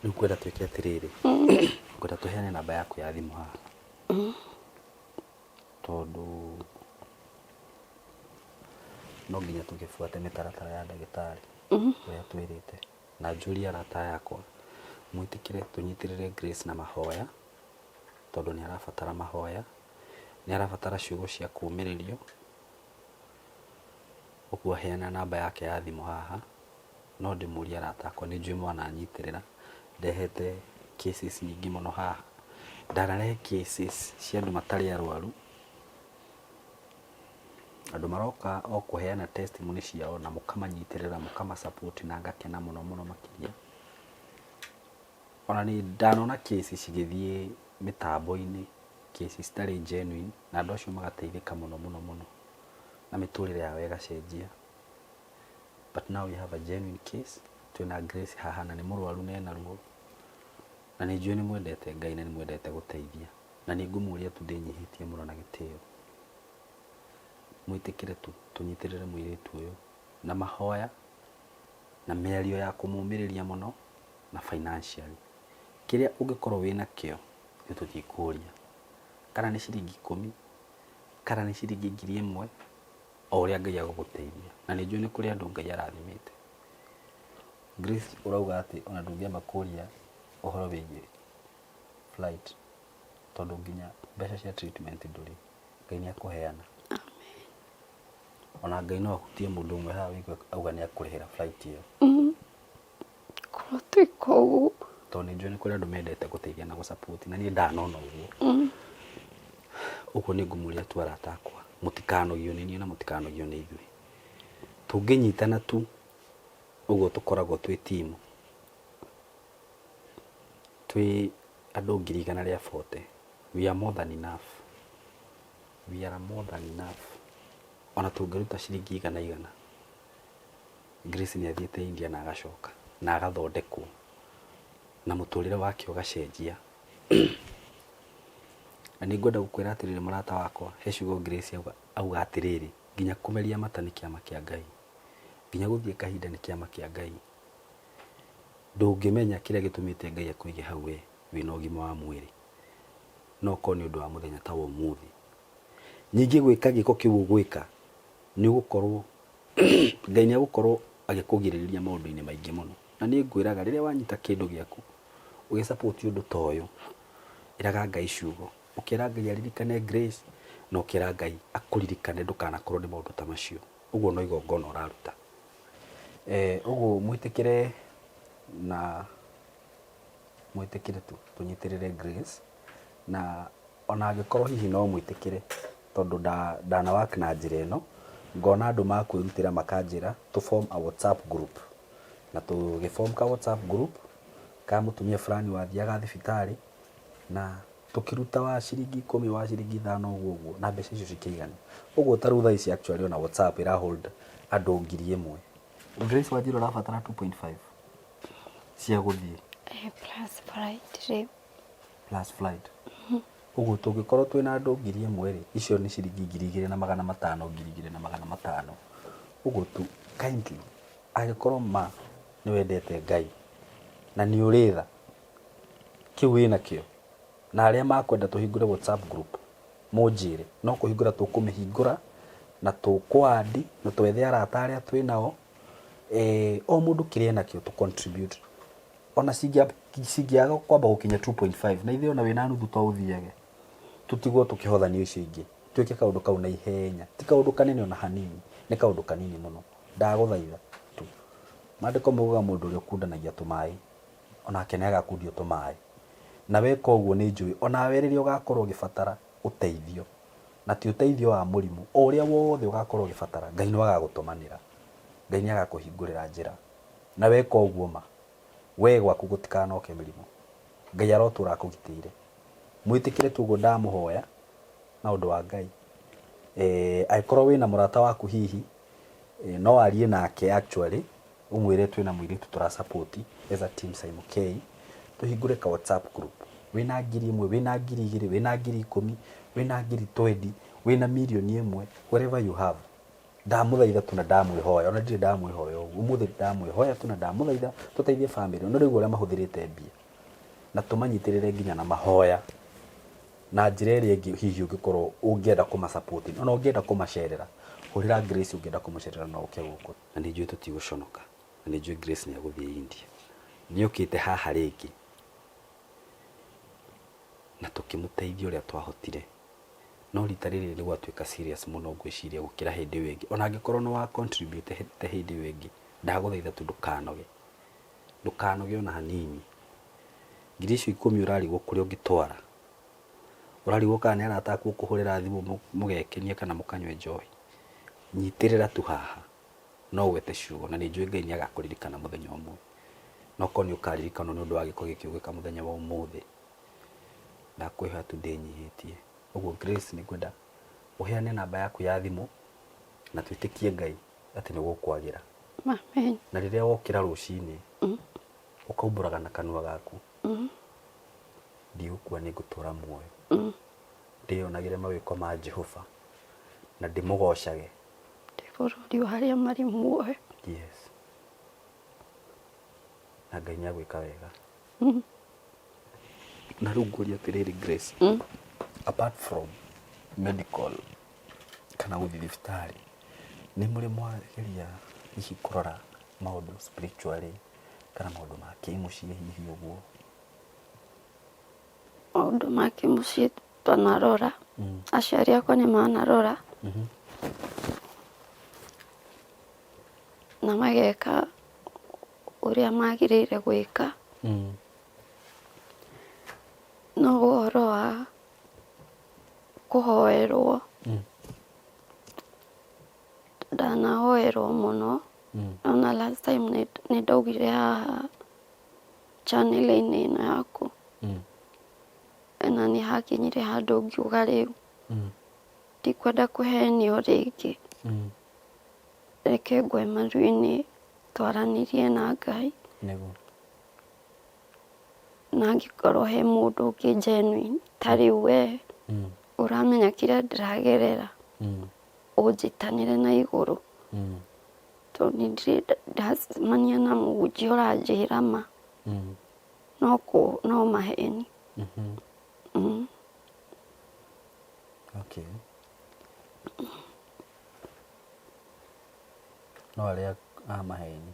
ni kwenda twike atiriri kwenda tuheane namba yaku ya thimu haha tondu no nginya tugifuate mitaratara ya ndagitari uria twirite na njuria arata yakwa mwitikire tunyitirire Grace na mahoya tondu ni arabatara mahoya ni arabatara ciugo cia kumiririo uguo heana namba yake ya thimu haha no ndimuria arata akwa ni njui mwana anyitirira ndehete cases nyingi muno haha ndararehe cases cia andu matari arwaru andu maroka o kuheana testimony ciao na mukamanyitirira mukama support na ngakena muno muno makiria ona ni ndanona cases cigithie mitambo-ini cases tari genuine na andu acio magateithika muno muno muno na miturire yao igacenjia but now we have a genuine case twina Grace haha na ni murwaru nena ruo na ni njui ni mwendete Ngai na ni mwendete guteithia na ni ngumuria tu ndinyihitie muno na gitio mwitikire tu tunyitirire mwiritu uyu na mahoya na miario ya kumumiriria muno na financially kiria ungikorwo wina kio ni tutikuria kana ni ciringi 10 kana ni ciringi 1000 o uria Ngai aguguteithia na ni njui ni kuri andu Ngai arathimite Grace urauga ati ona ndungiamba kuria uhoro wigie flight tondu nginya mbeca cia treatment nduri Ngai ni akuheana ona Ngai no ahutie mundu umwe haha wigwe auga ni akurihira flight iyo kurotiko tondu njui ni kuri andu mendete guteithia na gusupport na ni ndanona uguo uguo ni ngumuria tu arata akwa mutikanogio ni na mutikanogio ni ithui tunginyitana tu uguo tukoragwo twi team twi andu 140 we are more than enough we are more than enough ona tungiruta ciringi 100 Grace ni athiete India na agacoka na agathondekwo na muturire wake ugacenjia na ni ngwenda gukwira atiriri murata wakwa he ciugo Grace auga atiriri nginya kumeria mata ni kiama kia Ngai nginya guthie kahinda ni kiama kia Ngai ndungimenya kiria gitumite Ngai akuige hau we wina ugima wa mwiri no ko ni undu wa muthenya ta umuthi nyingi gwika giko kiu gwika ni ugukorwo Ngai ni agukorwo agikugiririria maundu-ini maingi muno na ni ngwiraga riria wanyita kindu giaku ugisupport undu toyo iraga Ngai ciugo ukira Ngai aririkane Grace no ukira Ngai akuririkane ndukanakorwo ni maundu ta macio uguo no igongona uraruta uguo mwitikire na mwitikire tu tunyitirire Grace na ona angikorwo hihi no mwitikire tondu ndana work na njira ino ngona andu makwirutira makanjira to form a WhatsApp group na tugiform ka WhatsApp group ka mutumia fulani wathiaga thibitari na tukiruta wa ciringi 10 wa ciringi 5 uguo na mbeca icio cikigana uguo tarutha ici actually ona WhatsApp ira hold andu 1000 Grace wajiro rafatara 2.5 cia guthie plus flight uguo tungikorwo twina andu 1000 ri icio ni ciringi 2500 2500 uguo tu kindly agikorwo ma ni wendete Ngai na ni uritha kiu wina kio na aria makwenda tuhingure WhatsApp group munjire no kuhingura tukumihingura na tukwandi na twethe arata aria twinao o mundu kiria nakio tu contribute ona singiaga kwamba gukinya 2.5 na ithe ona wina nuthu to uthiage tutigwo tukihothania icio ingi twike kaundu kau na ihenya ti kaundu kanene ona hanini ni kaundu kanini muno ndaguthaitha tu mandiko muga mundu uri ukundanagia tumai ona kenaga kundio tumai na weka uguo ni njui ona weririo ugakorwo gifatara uteithio na ti uteithio wa murimu uria wothe ugakorwo gifatara Ngai no agagutumanira Ngai ni agakuhingurira njira na weka uguo ma we gwaku gutikanoke mirimu Ngai arotura akugitire mwitikire tugo ndamuhoya na undu wa Ngai aikorwo wina murata waku hihi no arie nake actually umwire twina mwiritu tura support as a team Simon K tuhingure ka WhatsApp group wina 1,000 wina 2,000 wina 10,000 wina 20,000 wina milioni 1 whatever you have ndamuthaitha tuna ndamwihoya ona ndire ndamwihoya umuthi ndamwihoya tuna ndamuthaitha tuteithie family no rigu uria mahuthirite mbia na tumanyitirire nginya na mahoya na njira iria ingi hihi ungikorwo ungienda kuma support ona ungienda kumacerera hurira Grace ungienda kumucerera no uke guku na ni njui tutiguconoka na ni njui Grace ni aguthie India ni ukite haha ringi na tukimuteithia uria twahotire no rita riri ni gwatuika serious muno ngwiciria gukira hindi wingi ona angikorwo no wa contribute te hindi wingi ndaguthaitha tu ndukanoge ona hanini ngiri icio 10 urarigwo kuria ungitwara urarigwo kana arata aku kuhurira thimu mugekenia kana mukanywe njohi nyitirira tu haha no wete ciugo na ni njui Ngai ni agakuririkana muthenya umwe no koni ukaririkana ni undu wa giko gikiugika muthenya wa umuthi ndakwiha tu ndinyihitie uguo Grace ni kwenda uheane namba yaku ya thimu na twitikie Ngai ati ni gukwagira amen na riria wokira rucini ukaumburaga na kanua gaku ndiukua ni gutura muoyo ndionagire mawiko ma Jehova na ndimugocage ndibururi haria mari muoyo yes na Ngai niagwika wega na runguria tiriri Grace apart from medical kana guthi thibitarĩ nĩ mũrĩ mwageria hihi kurora maũndũ spiritually kana maũndũ ma kĩmũciĩ hihi ũguo maũndũ ma kĩmũciĩ twanarora aciari akwa nĩ manarora na mageka ũrĩa magĩrĩire gwĩka no ũhoro wa kuhoerwo ndanahoerwo muno ona last time ni ndaugire haha channel-inĩ ĩno yaku na nĩ hakinyire handũ ngiuga rĩu ndikwenda kũhenio rĩngĩ reke ngwe maru-inĩ twaranirie na Ngai na angĩkorwo he mũndũ ũngĩ genuine ta rĩu we uramenya kĩrĩa ndĩragerera ũnjitanĩre na igũrũ tondũ nĩndire ndacemania na mũhunjia ũranjĩra ma no maheni okay no arĩa maheni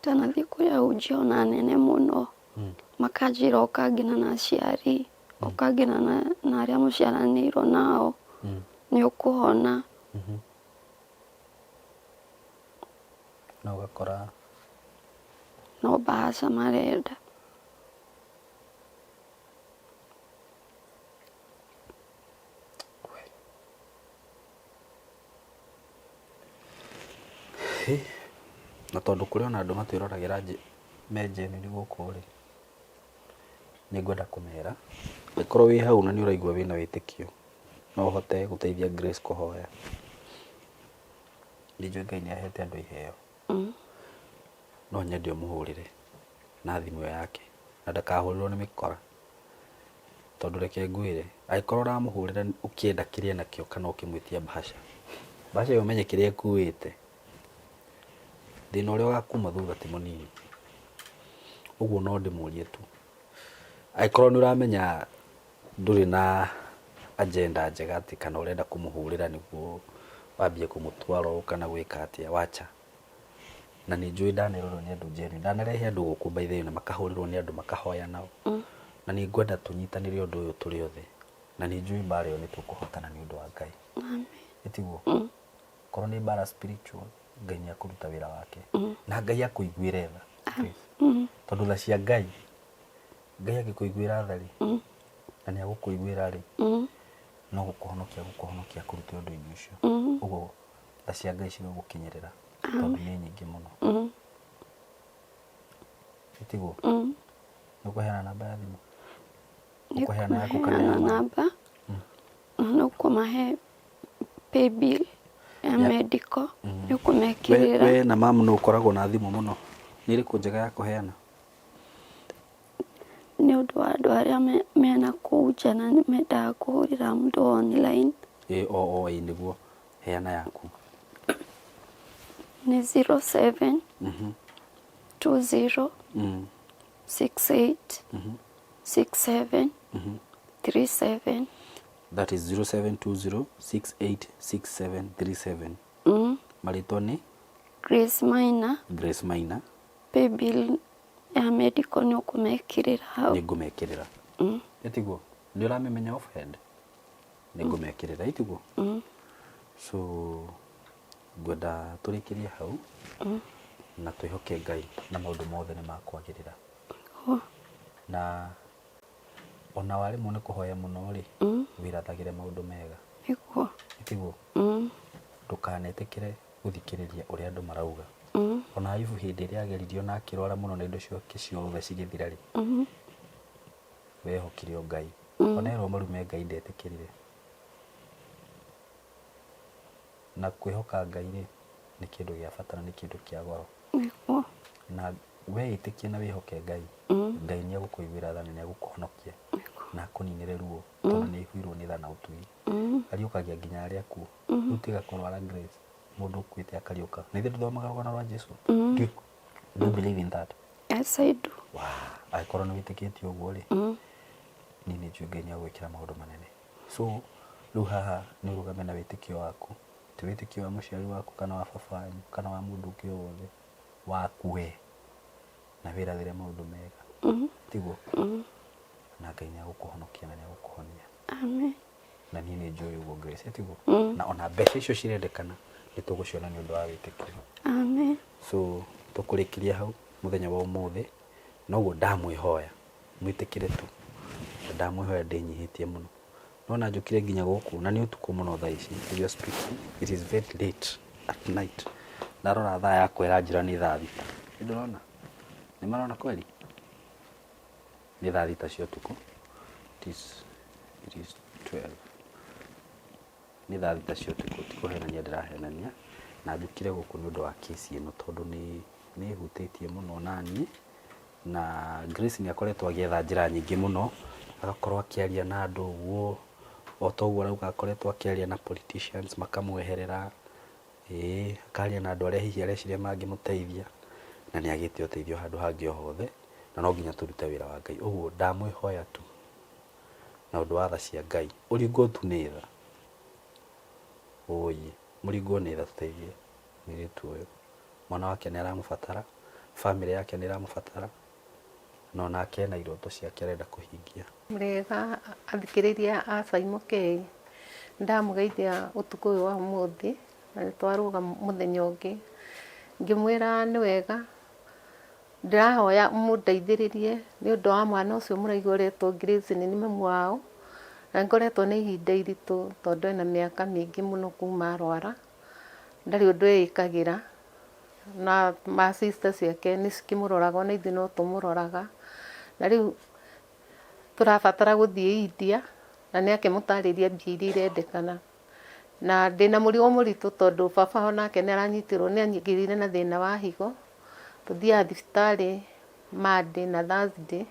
tanathiĩ kũrĩ ahunjia ona nene mũno makanjĩra ũkangina na aciari ũkangina na arĩa mũciaranĩirwo nao nĩ ũkũhona na ũgakora no bahaca marenda na tondu kuri ona andu matwĩroragira menjeni ni gũkũ rĩ nĩ ngwenda kũmera ikorwo wĩ hau na nĩ ũraigua wĩna wĩtĩkio no ũhote gũteithia Grace kũhoya nĩnjũĩ Ngai nĩ ahete andũ iheo no nyende ũmũhũrĩre na thimũ yake na ndakahũrĩrwo nĩ mĩkora tondu reke ngwĩre angĩkorwo ũramũhũrĩra ũkĩenda kĩrĩa nakĩo kana ũkĩmwĩtia bahasha ĩyo ũmenye kĩrĩa ĩkuĩte thĩna ũrĩa ũgakuma thutha ti mũnini ũguo no ndĩmũrie tu angĩkorwo nĩ ũramenya nduri na agenda njega ati kana urenda kumuhurira niguo wambie kumutwaro kana gwika atia wacha na ni njui ndanirorwo ni andu njeni ndanarehe andu guku baithe na makahurirwo ni andu makahoya nao na ni ngwenda tunyitanire undu uyu turi othe na ni njui mbara yo ni tukuhotana ni undu wa Ngai amen etiguo korwo ni mbara spiritual Ngai ni akuruta wira wake na Ngai akuiguire tha tondu la cia Ngai agikuiguira thari na ni agukuiguira ri no gukuhonokia kuruta undu ucio uguo tha cia Ngai cigogukinyirira tondu ni nyingi muno etiguo nukuheana namba ya thimu nukuheana yaku kana namba nukumahe paybill ya medical nukumekirira we na mamu no ukoragwo na thimu muno ni ri kunjega ya kuheana ni undu wa andu aria mena kuja na mendaga kuhurira mundu online niguo heana yaku ni 07 20 68 67 37 that is 0720686737 marito ni Grace Maina paybill ya medical ni ukumekirira hau ni ngumekirira etiguo ni uramemenya offhand ni ngumekirira etiguo so ngwenda turikirie hau na twihoke Ngai na maundu mothe ni makwagirira na ona wari mu ni kuhoya muno ri wirathagire maundu mega etiguo ndukanetikire guthikiriria uria andu marauga ona ivu hindi ria ageririo na akirwara muno na indo ciake ciothe cigithira ri wehokire Ngai ona ero marume Ngai ndetikirire na kwihoka Ngai ri ni kindu gia bata na ni kindu kia goro na we itikie na wihoke Ngai Ngai ni agukuiguira tha ni agukuhonokia na akuninire ruo tondu ni ihwirwo ni tha na utui ariukagia nginya aria ku utiga kurwara Grace mundu kwite akariuka na ithe tuthomaga rugano rwa Jesu do you believe in that? Yes, I do. Wow, aikoro ni witikitie uguo ri ni njui Ngai ni agwikira maundu manene so riu haha ni urugame na witikio waku ti witikio wa muciari waku kana wa baba wanyu kana wa mundu ungi wothe waku we na wirathire maundu mega tiguo na Ngai ni agukuhonokia na ni agukuhonia Amen. na ni njui uguo Grace tiguo na ona mbeca icio cirendekana ni tuguciona ni undu wa witikio Amen. so tukurikiria hau muthenya wa umuthi noguo ndamwihoya mwitikire tu ndamwihoya ndinyihitie muno nona njukire nginya guku na ni utuku muno thaa ici you speaking it is very late at night ndarora thaa yakwa iranjira ni thaa thita ndurona ni marona kweli ni thaa thita cia utuku it is 12 ni thaa thita cia utuku tikuhenania ndirahenania na njukire guku ni undu wa kesi ino tondu ni hutitie muno nani na Grace ni akoretwo agietha njira nyingi muno agakorwo akiaria na andu uguo otoguo rauga akoretwo akiaria na politicians makamweherera akaria na andu aria hihi areciria mangimuteithia na ni agite uteithio handu hangi o hothe na no nginya turute wira wa Ngai uguo ndamwihoya tu na undu wa tha cia Ngai uringo tu ni tha oye muringo ni tha tuteithie miritu uyu mwana wake ni aramubatara family yake ni aramubatara no nake na iroto ciake arenda kuhingia murega athikiriria a Saimokei ndamugeithia utuku uyu wa umuthi na twaruga muthenya ungi ngimwira ni wega ndirahoya mundeithiririe ni undu wa mwana ucio muraiguretwo Grace ni mamu wao na ngoretwo ni ihinda iritu tondu ena miaka mingi muno kuma arwara ndari undu ikagira na ma sister ciake ni cikimuroraga na ithu no tumuroraga na riu turabatara guthie India na ni akimutariria mbia iria irendekana na ndina murigo muritu tondu baba onake ni aranyitirwo ni anyigirire na thina wa higo tuthia thibitari Monday na Thursday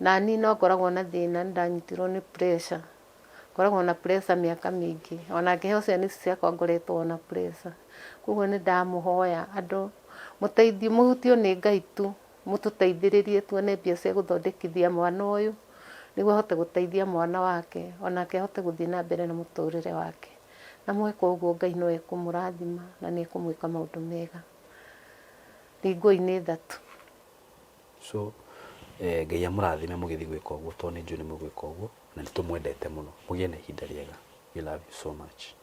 na ni no ngoragwo na thina ndanyitirwo ni pressure ngoragwo na pressure miaka mingi ona ngiheo ciana ici ciakwa ngoretwo na pressure koguo ni ndamuhoya andu muteithie muhutio ni Ngai tu mututeithiririe tuone mbia cia guthondekithia mwana uyu niguo ahote guteithia mwana wake onake ahote guthii na mbere na muturire wake na mweka uguo Ngai no ekumurathima na ni ekumwika maundu mega ringũ-inĩ 3 so Ngai amurathime mugithi gwika uguo to ni njui ni mugwika uguo na ni tumwendete muno mugie na ihinda riega. We love you so much.